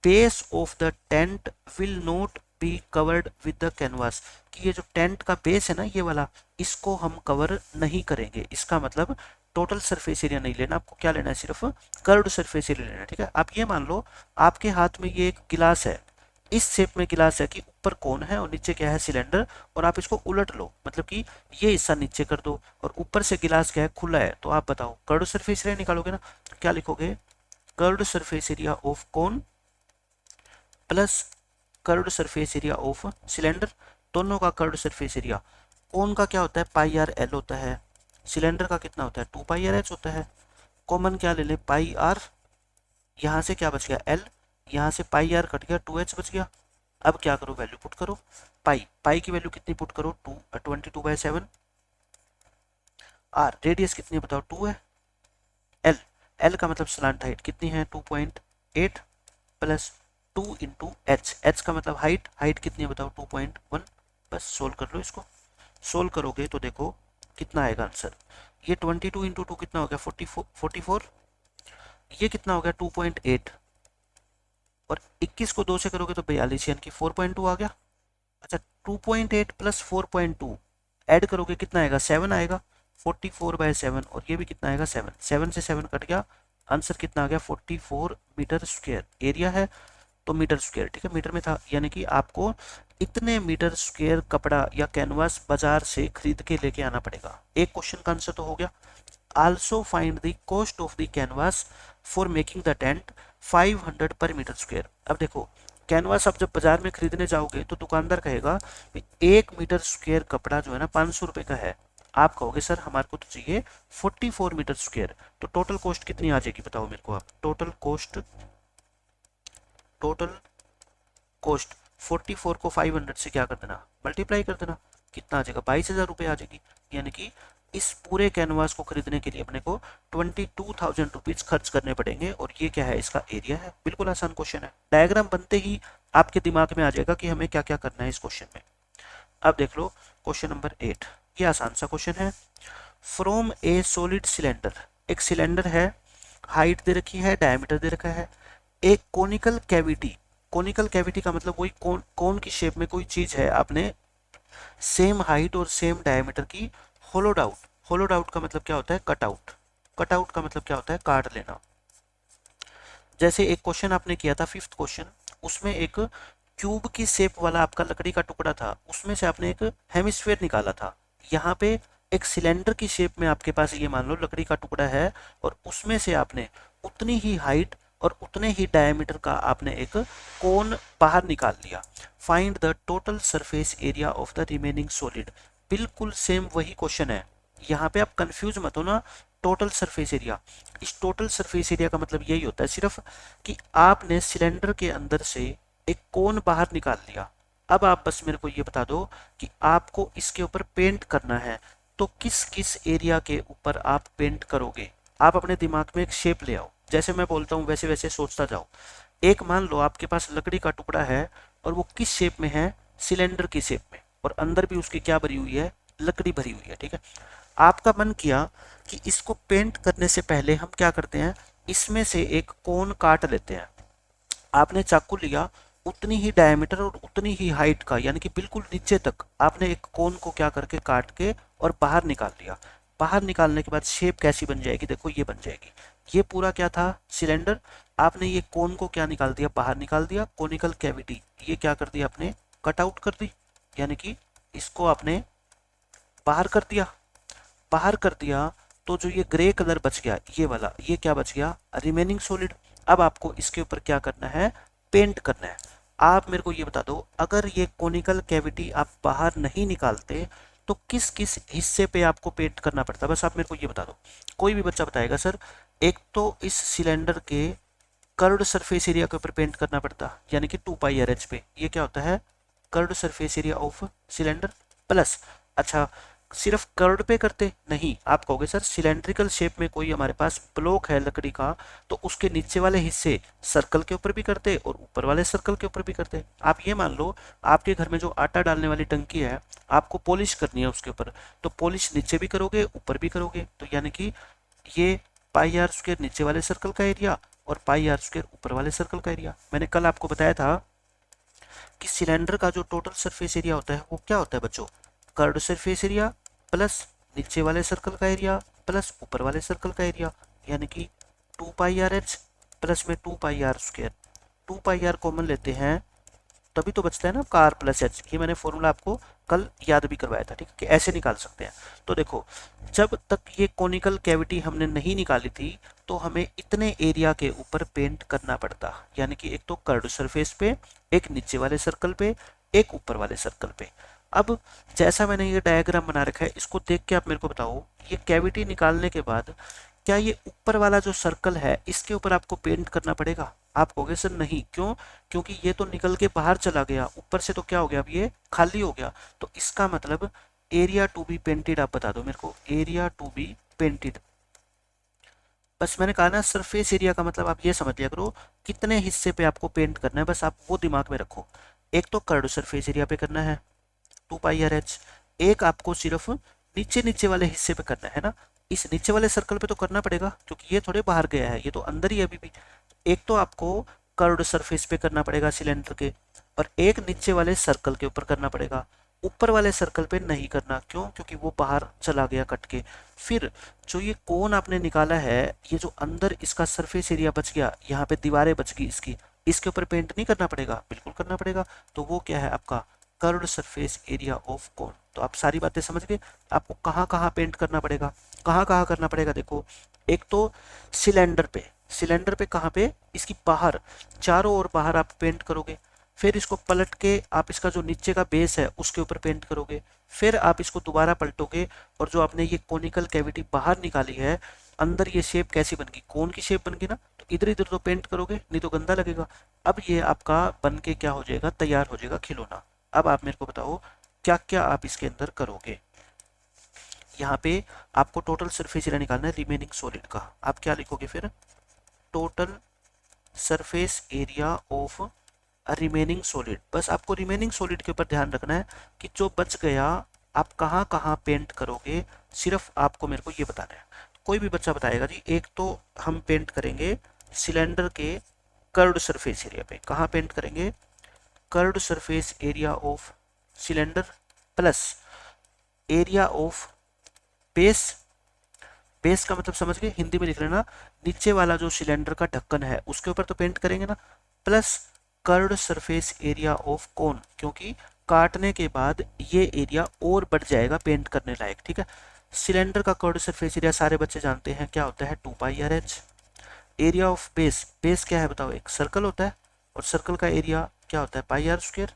base of the tent will not be covered with the canvas, कि ये जो टेंट का बेस है ना, ये वाला, इसको हम कवर नहीं करेंगे। इसका मतलब टोटल सरफेस एरिया नहीं लेना आपको, क्या लेना है, सिर्फ कर्व्ड सरफेस एरिया लेना है, ठीक है। आप ये मान लो आपके हाथ में ये एक गिलास है, इस शेप में गिलास है कि ऊपर कोन है और नीचे क्या है, सिलेंडर। और आप इसको उलट लो, मतलब कि ये हिस्सा नीचे कर दो, और ऊपर से गिलास क्या है, खुला है। तो आप बताओ कर्व्ड सरफेस एरिया निकालोगे ना, तो क्या लिखोगे, curved surface area of cone plus curved surface area of cylinder, दोनों का कर्व्ड सरफेस एरिया। कोन का क्या होता है, पाई आर एल होता है, सिलेंडर का कितना होता है, 2 पाई आर एच होता है। कॉमन क्या ले ले, पाई आर, यहाँ से क्या बच गया, एल, यहाँ से पाई आर कट गया, 2 एच बच गया। अब क्या करो, वैल्यू पुट करो, पाई, पाई की वैल्यू कितनी पुट करो, 22/7। आर रेडियस कितनी बताओ, 2 है। एल, एल का मतलब स्लांट हाइट कितनी है, 2.8 प्लस 2 इंटू एच, एच का मतलब हाइट, हाइट कितनी है बताओ, 2.1। बस सोल्व कर लो इसको। सोल्व करोगे तो देखो कितना आएगा आंसर। ये 22 इंटू 2 कितना हो गया, 44। ये कितना हो गया, 2.8। और 21 को 2 से करोगे तो 42, यानी कि 4.2 आ गया। अच्छा, 2.8 प्लस 4.2 ऐड करोगे कितना आएगा, 7 आएगा। 44/7, और ये भी कितना आएगा, 7। 7 से 7 कट गया, आंसर कितना आ गया, 44 मीटर स्क्वायर। एरिया है तो मीटर स्क्वायर, ठीक है, मीटर में था, यानी कि आपको इतने मीटर स्क्वायर कपड़ा या कैनवास बाजार से खरीद के लेके आना पड़ेगा। एक क्वेश्चन का आंसर तो हो गया। Also find the cost of the canvas for making the tent 500 पर मीटर स्क्वायर। अब देखो, कैनवास आप जब बाजार में खरीदने जाओगे तो दुकानदार कहेगा 1 मीटर स्क्वायर कपड़ा जो है ना 500 रुपए का है। आप कहोगे सर हमारे को तो चाहिए 44 मीटर स्क्वायर, तो टोटल कॉस्ट कितनी आ जाएगी बताओ मेरे को आप, टोटल कॉस्ट 44 को 500 से क्या कर देना, मल्टीप्लाई कर देना, कितना आ जाएगा, 22,000 रुपये आ जाएगी। यानी कि इस पूरे कैनवास को खरीदने के लिए अपने को 22,000 रुपीज खर्च करने पड़ेंगे, और ये क्या है, इसका एरिया है। बिल्कुल आसान क्वेश्चन है, डायग्राम बनते ही आपके दिमाग में आ जाएगा कि हमें क्या क्या करना है इस क्वेश्चन में। अब देख लो क्वेश्चन नंबर 8, ये आसान सा क्वेश्चन है। फ्रॉम ए सॉलिड सिलेंडर, एक सिलेंडर है, हाइट दे रखी है, डायमीटर दे रखा है, एक कोनिकल कैविटी, कोनिकल कैविटी का मतलब वही कोन की शेप में कोई चीज है, आपने सेम हाइट और सेम डायमीटर की होलोड आउट, होलोड आउट का मतलब क्या होता है, कट आउट, कट आउट का मतलब क्या होता है, काट लेना। जैसे एक क्वेश्चन आपने किया था 5th क्वेश्चन, उसमें एक क्यूब की शेप वाला आपका लकड़ी का टुकड़ा था, उसमें से आपने एक हेमिस्फीयर निकाला था। यहाँ पे एक सिलेंडर की शेप में आपके पास ये मान लो लकड़ी का टुकड़ा है, और उसमें से आपने उतनी ही हाइट और उतने ही डायमीटर का आपने एक कोन बाहर निकाल लिया। Find the total surface area of the remaining solid. बिल्कुल सेम वही क्वेश्चन है, यहाँ पे आप कंफ्यूज मत हो ना। टोटल सरफेस एरिया, इस टोटल सरफेस एरिया का मतलब यही होता है सिर्फ कि आपने सिलेंडर के अंदर से एक कोन बाहर निकाल लिया। अब आप बस मेरे को ये बता दो कि आपको इसके ऊपर पेंट करना है, तो किस किस एरिया के ऊपर आप पेंट करोगे। आप अपने दिमाग में एक शेप ले आओ, जैसे मैं बोलता हूँ वैसे वैसे सोचता जाओ। एक मान लो आपके पास लकड़ी का टुकड़ा है, और वो किस शेप में है, सिलेंडर की शेप में, और अंदर भी उसकी क्या भरी हुई है, लकड़ी भरी हुई है, ठीक है। आपका मन किया कि इसको पेंट करने से पहले हम क्या करते हैं, इसमें से एक कोन काट लेते हैं। आपने चाकू लिया, उतनी ही डायमीटर और उतनी ही हाइट का, यानी कि बिल्कुल नीचे तक आपने एक कोन को क्या करके काट के और बाहर निकाल लिया। बाहर निकालने के बाद शेप कैसी बन जाएगी, देखो ये बन जाएगी। ये पूरा क्या था, सिलेंडर। आपने ये कोन को क्या निकाल दिया, बाहर निकाल दिया। कोनिकल कैविटी ये क्या कर दिया आपने, कट आउट कर दी, यानी कि इसको आपने बाहर कर दिया। बाहर कर दिया तो जो ये ग्रे कलर बच गया, ये वाला, ये क्या बच गया, रिमेनिंग सॉलिड। अब आपको इसके ऊपर क्या करना है, पेंट करना है। आप मेरे को ये बता दो, अगर ये कोनिकल कैविटी आप बाहर नहीं निकालते तो किस किस हिस्से पे आपको पेंट करना पड़ता, बस आप मेरे को ये बता दो। कोई भी बच्चा बताएगा सर, एक तो इस सिलेंडर के कर्व्ड सरफेस एरिया के ऊपर पेंट करना पड़ता, यानी कि 2πRH पे। ये क्या होता है, curved surface area of cylinder plus. अच्छा, सिर्फ कर्व्ड पे करते नहीं, आप कहोगे सर सिलेंड्रिकल शेप में कोई हमारे पास ब्लॉक है लकड़ी का, तो उसके नीचे वाले हिस्से सर्कल के ऊपर भी करते और ऊपर वाले सर्कल के ऊपर भी करते। आप ये मान लो आपके घर में जो आटा डालने वाली टंकी है, आपको पॉलिश करनी है उसके ऊपर, तो पॉलिश नीचे भी करोगे ऊपर भी करोगे, तो यानी कि ये πr² नीचे वाले सर्कल का एरिया और πr² ऊपर वाले सर्कल का एरिया। मैंने कल आपको बताया था कि सिलेंडर का जो टोटल सरफेस एरिया होता है वो क्या होता है बच्चों, कर्व्ड सरफेस एरिया प्लस नीचे वाले सर्कल का एरिया प्लस ऊपर वाले सर्कल का एरिया, यानी कि 2πRH प्लस में 2πr²। 2πr कॉमन लेते हैं तभी तो बचता है ना कार प्लस एच। ये मैंने फॉर्मूला आपको कल याद भी करवाया था, ठीक है, कि ऐसे निकाल सकते हैं। तो देखो, जब तक ये कोनिकल कैविटी हमने नहीं निकाली थी तो हमें इतने एरिया के ऊपर पेंट करना पड़ता, यानी कि एक तो कर्व्ड सरफेस पे, एक नीचे वाले सर्कल पे, एक ऊपर वाले सर्कल पे। अब जैसा मैंने ये डायग्राम बना रखा है, इसको देख के आप मेरे को बताओ, ये कैविटी निकालने के बाद क्या ये ऊपर वाला जो सर्कल है इसके ऊपर आपको पेंट करना पड़ेगा। आप कहोगे सर नहीं, क्यों, क्योंकि ये तो निकल के बाहर चला गया, ऊपर से तो क्या हो गया, अब ये खाली हो गया। तो इसका मतलब एरिया टू बी पेंटेड, आप बता दो मेरे को, एरिया टू बी पेंटेड। बस मैंने कहा ना, सरफेस एरिया का मतलब आप ये समझ लिया करो कितने हिस्से पे आपको पेंट करना है, बस आप वो दिमाग में रखो। एक तो कर्व्ड सरफेस एरिया पे करना है 2πRH, एक आपको सिर्फ नीचे नीचे वाले हिस्से पे करना है ना। इस नीचे वाले सर्कल पे तो करना पड़ेगा क्योंकि ये थोड़े बाहर गया है, ये तो अंदर ही है अभी भी। एक तो आपको कर्व्ड सरफेस पे करना पड़ेगा सिलेंडर के, और एक नीचे वाले सर्कल के ऊपर करना पड़ेगा। ऊपर वाले सर्कल पे नहीं करना, क्यों, क्योंकि वो बाहर चला गया कट के। फिर जो ये कोन आपने निकाला है, ये जो अंदर इसका सरफेस एरिया बच गया, यहाँ पे दीवारें बच गई इसकी, इसके ऊपर पेंट नहीं करना पड़ेगा, बिल्कुल करना पड़ेगा। तो वो क्या है आपका curved surface area of cone. तो आप सारी बातें समझ गए, आपको कहाँ कहाँ पेंट करना पड़ेगा, कहाँ कहाँ करना पड़ेगा। देखो, एक तो सिलेंडर पे, सिलेंडर पे कहाँ पे, इसकी बाहर, चारों ओर बाहर आप पेंट करोगे। फिर इसको पलट के आप इसका जो नीचे का बेस है उसके ऊपर पेंट करोगे। फिर आप इसको दोबारा पलटोगे और जो आपने ये कोनिकल कैविटी बाहर निकाली है, अंदर ये शेप कैसी बन गई, कोन की शेप बन गई ना, तो इधर इधर तो पेंट करोगे, नहीं तो गंदा लगेगा। अब ये आपका बन के क्या हो जाएगा, तैयार हो जाएगा खिलौना। अब आप मेरे को बताओ क्या क्या आप इसके अंदर करोगे। यहाँ पे आपको टोटल सरफेस एरिया निकालना है रिमेनिंग सॉलिड का। आप क्या लिखोगे फिर, total surface area of remaining solid. बस आपको रिमेनिंग सॉलिड के ऊपर ध्यान रखना है कि जो बच गया आप कहाँ कहाँ पेंट करोगे, सिर्फ आपको मेरे को ये बताना है। कोई भी बच्चा बताएगा जी, एक तो हम पेंट करेंगे सिलेंडर के कर्व्ड सरफेस एरिया पे। कहाँ पेंट करेंगे? Curved surface area of cylinder plus area of base. Base का मतलब समझ गए, हिंदी में लिख लेना, नीचे वाला जो सिलेंडर का ढक्कन है उसके ऊपर तो पेंट करेंगे ना, plus curved surface area of cone, क्योंकि काटने के बाद ये एरिया और बढ़ जाएगा पेंट करने लायक, ठीक है। सिलेंडर का कर्व्ड सरफेस एरिया सारे बच्चे जानते हैं क्या होता है, 2πr/h। Area of base, base क्या है बताओ, एक सर्कल होता है और सर्कल का एरिया क्या होता है, πr²।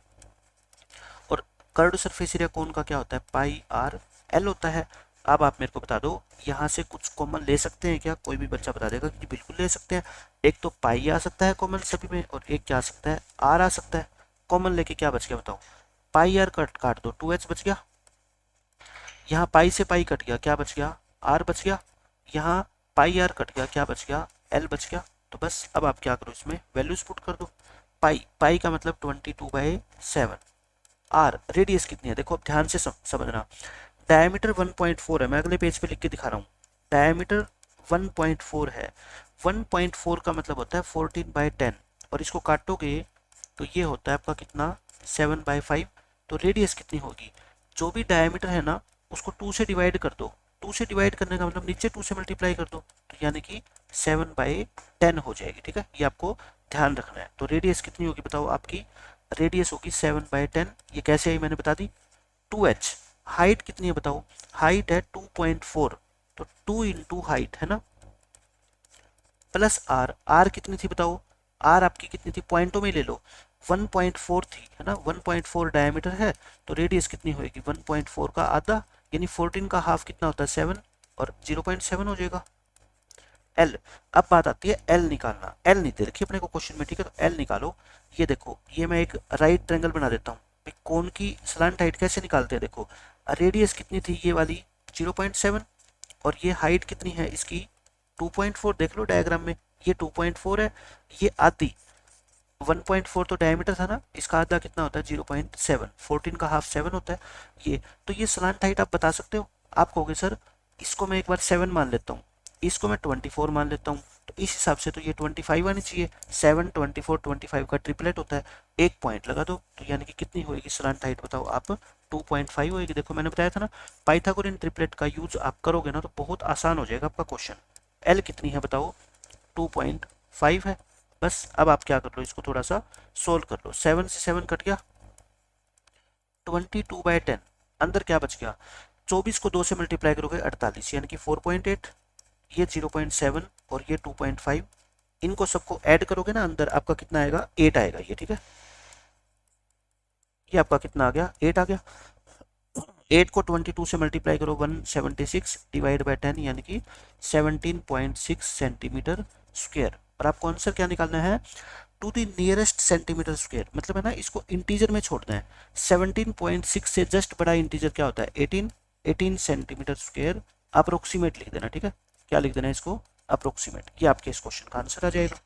और कर्व्ड सरफेस एरिया कोन का क्या होता है, πr/l होता है। अब आप मेरे को बता दो, यहाँ से कुछ कॉमन ले सकते हैं क्या? कोई भी बच्चा बता देगा कि बिल्कुल ले सकते हैं। एक तो पाई आ सकता है कॉमन सभी में, और एक क्या आ सकता है, आर आ सकता है। कॉमन लेके क्या बच गया बताओ, पाई आर कट काट दो, 2h बच गया। यहाँ पाई से पाई कट गया, क्या बच गया, आर बच गया। यहाँ पाई आर कट गया, क्या बच गया, एल बच गया। तो बस अब आप क्या करो, इसमें वैल्यूज पुट कर दो। पाई, पाई का मतलब 22/7। आर रेडियस कितनी है, देखो अब ध्यान से समझना। डायमीटर 1.4 है, मैं अगले पेज पे लिख के दिखा रहा हूँ। डायमीटर 1.4 है। 1.4 का मतलब होता है 14/10, और इसको काटोगे तो ये होता है आपका कितना, 7/5। तो रेडियस कितनी होगी, जो भी डायमीटर है ना उसको 2 से डिवाइड कर दो। 2 से डिवाइड करने का मतलब नीचे 2 से मल्टीप्लाई कर दो, तो यानी कि 7/10 हो जाएगी, ठीक है। ये आपको ध्यान रखना है। तो रेडियस कितनी होगी बताओ, आपकी रेडियस होगी 7/10। ये कैसे आई मैंने बता दी, 2h। हाइट कितनी है बताओ, हाइट है 2.4, तो 2 इंटू हाइट है ना, प्लस आर। आर कितनी थी बताओ, आर आपकी कितनी थी, पॉइंटों में ले लो, 1.4 थी, है ना। 1.4 डायमीटर है, तो रेडियस कितनी होगी, 1.4 का आधा, यानी 14 का हाफ कितना होता है, 7, और 0.7 हो जाएगा। एल, अब बात आती है एल निकालना। एल नहीं दे रखी अपने को क्वेश्चन में, ठीक है, तो एल निकालो। ये देखो, ये मैं एक राइट ट्रायंगल बना देता हूँ। कोन की स्लांट हाइट कैसे निकालते हैं, देखो रेडियस कितनी थी ये वाली, 0.7, और ये हाइट कितनी है इसकी, 2.4। देख लो डायग्राम में, ये 2.4 है, ये आधी 1.4 तो डायमीटर था ना, इसका आधा कितना होता है, 0.7। 14 का हाफ 7 होता है ये। तो ये स्लांट हाइट आप बता सकते हो। आप कहोगे सर इसको मैं एक बार 7 मान लेता हूँ, इसको मैं 24 मान लेता हूँ, तो इस हिसाब से तो ये 25 आनी चाहिए। 7, 24, 25 का ट्रिपलेट होता है। एक पॉइंट लगा दो, तो यानी कि कितनी होगी स्लांट हाइट बताओ आप, 2.5 होगी। देखो मैंने बताया था ना, पाइथागोरियन ट्रिपलेट का यूज आप करोगे ना तो बहुत आसान हो जाएगा आपका क्वेश्चन। एल कितनी है बताओ, 2.5 है। बस अब आप क्या कर लो, इसको थोड़ा सा सोल्व कर लो। 7 से 7 कट गया, 22/10। अंदर क्या बच गया, 24 को 2 से मल्टीप्लाई करोगे 48, यानी कि 4.8। ये 0.7 और ये 2.5, इनको सबको ऐड करोगे ना अंदर, आपका कितना आएगा, 8 आएगा ये, ठीक है। ये आपका कितना आ गया, 8 आ गया। 8 को 22 से मल्टीप्लाई करो, 176 डिवाइड बाय 10, यानी कि 17.6 सेंटीमीटर स्क्वायर। और आपको आंसर क्या निकालना है, to the nearest centimetre square, मतलब है ना इसको इंटीजर में छोड़ना है। 17.6 से जस्ट बड़ा इंटीजर क्या होता है, 18 सेंटीमीटर स्क्वायर। अप्रोक्सीमेट लिख देना, ठीक है। क्या लिख देना है इसको, अप्रोक्सीमेट। ये आपके इस क्वेश्चन का आंसर आ जाएगा।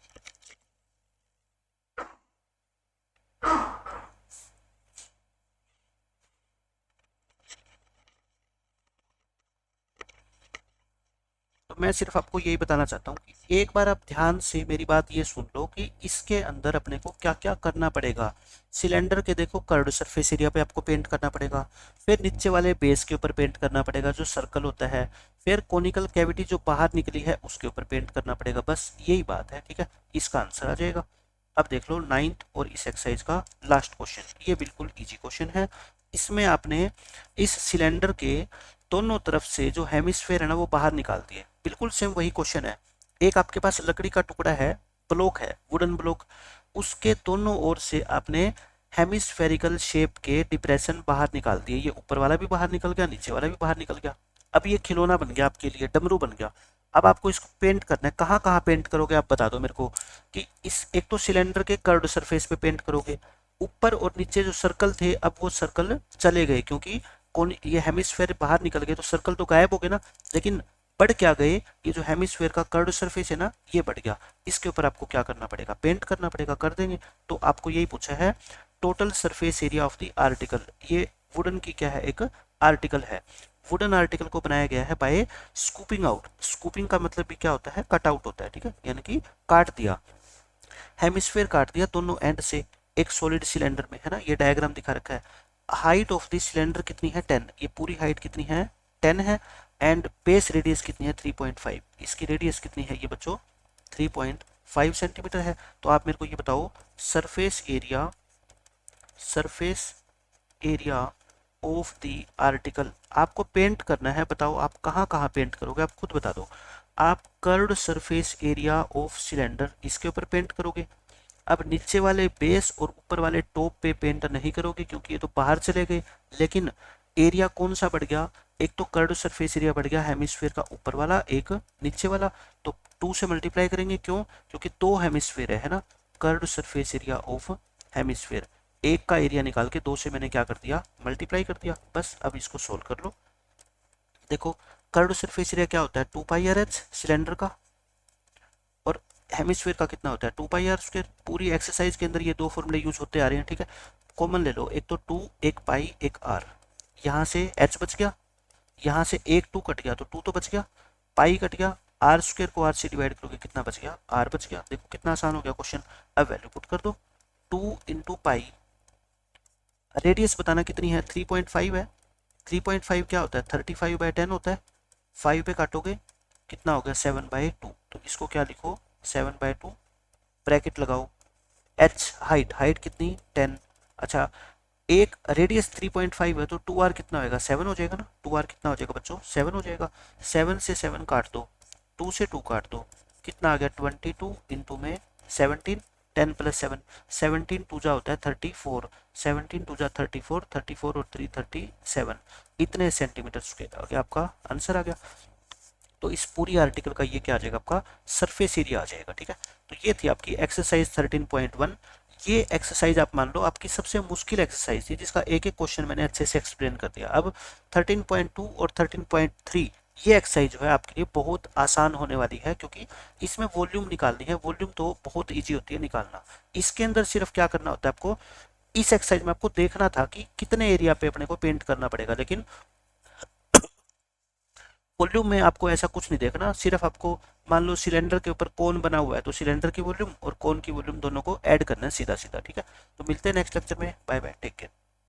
तो मैं सिर्फ आपको यही बताना चाहता हूँ कि एक बार आप ध्यान से मेरी बात ये सुन लो कि इसके अंदर अपने को क्या क्या करना पड़ेगा। सिलेंडर के देखो कर्व्ड सरफेस एरिया पे आपको पेंट करना पड़ेगा, फिर नीचे वाले बेस के ऊपर पेंट करना पड़ेगा जो सर्कल होता है, फिर कोनिकल कैविटी जो बाहर निकली है उसके ऊपर पेंट करना पड़ेगा। बस यही बात है, ठीक है। इसका आंसर आ जाएगा। अब देख लो 9th और इस एक्सरसाइज का लास्ट क्वेश्चन, ये बिल्कुल इजी क्वेश्चन है। इसमें आपने इस सिलेंडर के दोनों तरफ से जो हेमिस्फेयर है ना वो बाहर निकाल दिए। बिल्कुल सेम वही क्वेश्चन है। एक आपके पास लकड़ी का टुकड़ा है, ब्लॉक है, वुडन ब्लॉक, उसके दोनों ओर से आपने हेमिस्फेरिकल शेप के डिप्रेशन बाहर निकाल दिए। ये ऊपर वाला भी बाहर निकल गया, नीचे वाला भी बाहर निकल गया। अब ये खिलौना बन गया आपके लिए, डमरू बन गया। अब आपको इसको पेंट करना है, कहाँ कहाँ पेंट करोगे आप बता दो मेरे को। कि इस एक तो सिलेंडर के कर्व्ड सरफेस पे पेंट करोगे, ऊपर और नीचे जो सर्कल थे अब वो सर्कल चले गए, क्योंकि कौन ये हेमिस्फेयर बाहर निकल गए तो सर्कल तो गायब हो गए ना। लेकिन बढ़ क्या गए, ये जो हेमिस्फेयर का कर्ड सरफेस है ना ये बढ़ गया, इसके ऊपर आपको क्या करना पड़ेगा, पेंट करना पड़ेगा, कर देंगे। तो आपको यही पूछा है total surface area of the article, ये वुडन की क्या है, एक आर्टिकल है। वुडन आर्टिकल को बनाया गया है बाय स्कूपिंग आउट, स्कूपिंग का मतलब भी क्या होता है, कट आउट होता है, ठीक है, यानी कि काट दिया, हेमिस्फेयर काट दिया दोनों एंड से एक सॉलिड सिलेंडर में, है ना, ये डायग्राम दिखा रखा है। हाइट ऑफ द सिलेंडर कितनी है 10, ये पूरी हाइट कितनी है 10 है, एंड बेस रेडियस कितनी है 3.5, इसकी रेडियस कितनी है ये बच्चों 3.5 सेंटीमीटर है। तो आप मेरे को ये बताओ surface area of the article, आपको पेंट करना है, बताओ आप कहाँ कहाँ पेंट करोगे, आप खुद बता दो। आप curved surface area of cylinder इसके ऊपर पेंट करोगे। अब नीचे वाले बेस और ऊपर वाले टॉप पे पेंट नहीं करोगे क्योंकि ये तो बाहर चले गए, लेकिन एरिया कौन सा बढ़ गया, एक तो कर्व्ड सरफेस एरिया बढ़ गया हेमिस्फीयर का ऊपर वाला, एक नीचे वाला, तो 2 से मल्टीप्लाई करेंगे, क्यों, क्योंकि 2 हेमिस्फीयर है ना, curved surface area of hemisphere, एक का एरिया निकाल के 2 से मैंने क्या कर दिया, मल्टीप्लाई कर दिया, बस। अब इसको सोल्व कर लो। देखो कर्व्ड सरफेस एरिया क्या होता है 2πr/h सिलेंडर का, और हेमिस्फीयर का कितना होता है 2πr²। पूरी एक्सरसाइज के अंदर ये दो फॉर्मूले यूज होते आ रहे हैं, ठीक है। कॉमन ले लो, एक तो 2, एक पाई, एक आर, यहाँ से h बच गया, यहाँ से एक 2 कट गया तो 2 तो बच गया, पाई कट गया, r² को r से डिवाइड करोगे कितना बच गया, r बच गया। देखो कितना आसान हो गया क्वेश्चन। अब वैल्यू पुट कर दो, 2 इंटू पाई, रेडियस बताना कितनी है 3.5 है, 3.5 क्या होता है 35/10 होता है, 5 पे काटोगे कितना हो गया 7/2, तो इसको क्या लिखो 7/2, ब्रैकेट लगाओ। h हाइट कितनी 10, अच्छा एक रेडियस 3.5 है तो 2r कितना होएगा 7 हो जाएगा ना, 2r कितना हो जाएगा बच्चों 7 हो जाएगा। 7 से 7 काट दो, 2 से 2 काट दो, कितना आ गया 22 इंटू में 17, 10 प्लस 7, 17 टू जा होता है 34, 17 टू जा 34, 34 और 3 37, इतने सेंटीमीटर स्क्वायर आपका आंसर आ गया। तो इस पूरी आर्टिकल का ये क्या आ जाएगा आपका सरफेस एरिया आ जाएगा, ठीक है। तो ये थी आपकी एक्सरसाइज 13.1। ये एक्सरसाइज आप मान लो आपकी सबसे मुश्किल एक्सरसाइज थी जिसका एक एक क्वेश्चन मैंने अच्छे से एक्सप्लेन कर दिया। अब 13.2 और 13.3 ये एक्सरसाइज जो है आपके लिए बहुत आसान होने वाली है, क्योंकि इसमें वॉल्यूम निकालनी है, वॉल्यूम तो बहुत ईजी होती है निकालना। इसके अंदर सिर्फ क्या करना होता है आपको, इस एक्सरसाइज में आपको देखना था कि कितने एरिया पे अपने को पेंट करना पड़ेगा, लेकिन वॉल्यूम में आपको ऐसा कुछ नहीं देखना, सिर्फ आपको मान लो सिलेंडर के ऊपर कोन बना हुआ है तो सिलेंडर की वॉल्यूम और कोन की वॉल्यूम दोनों को ऐड करना है सीधा सीधा, ठीक है। तो मिलते हैं नेक्स्ट लेक्चर में, बाय बाय, टेक केयर।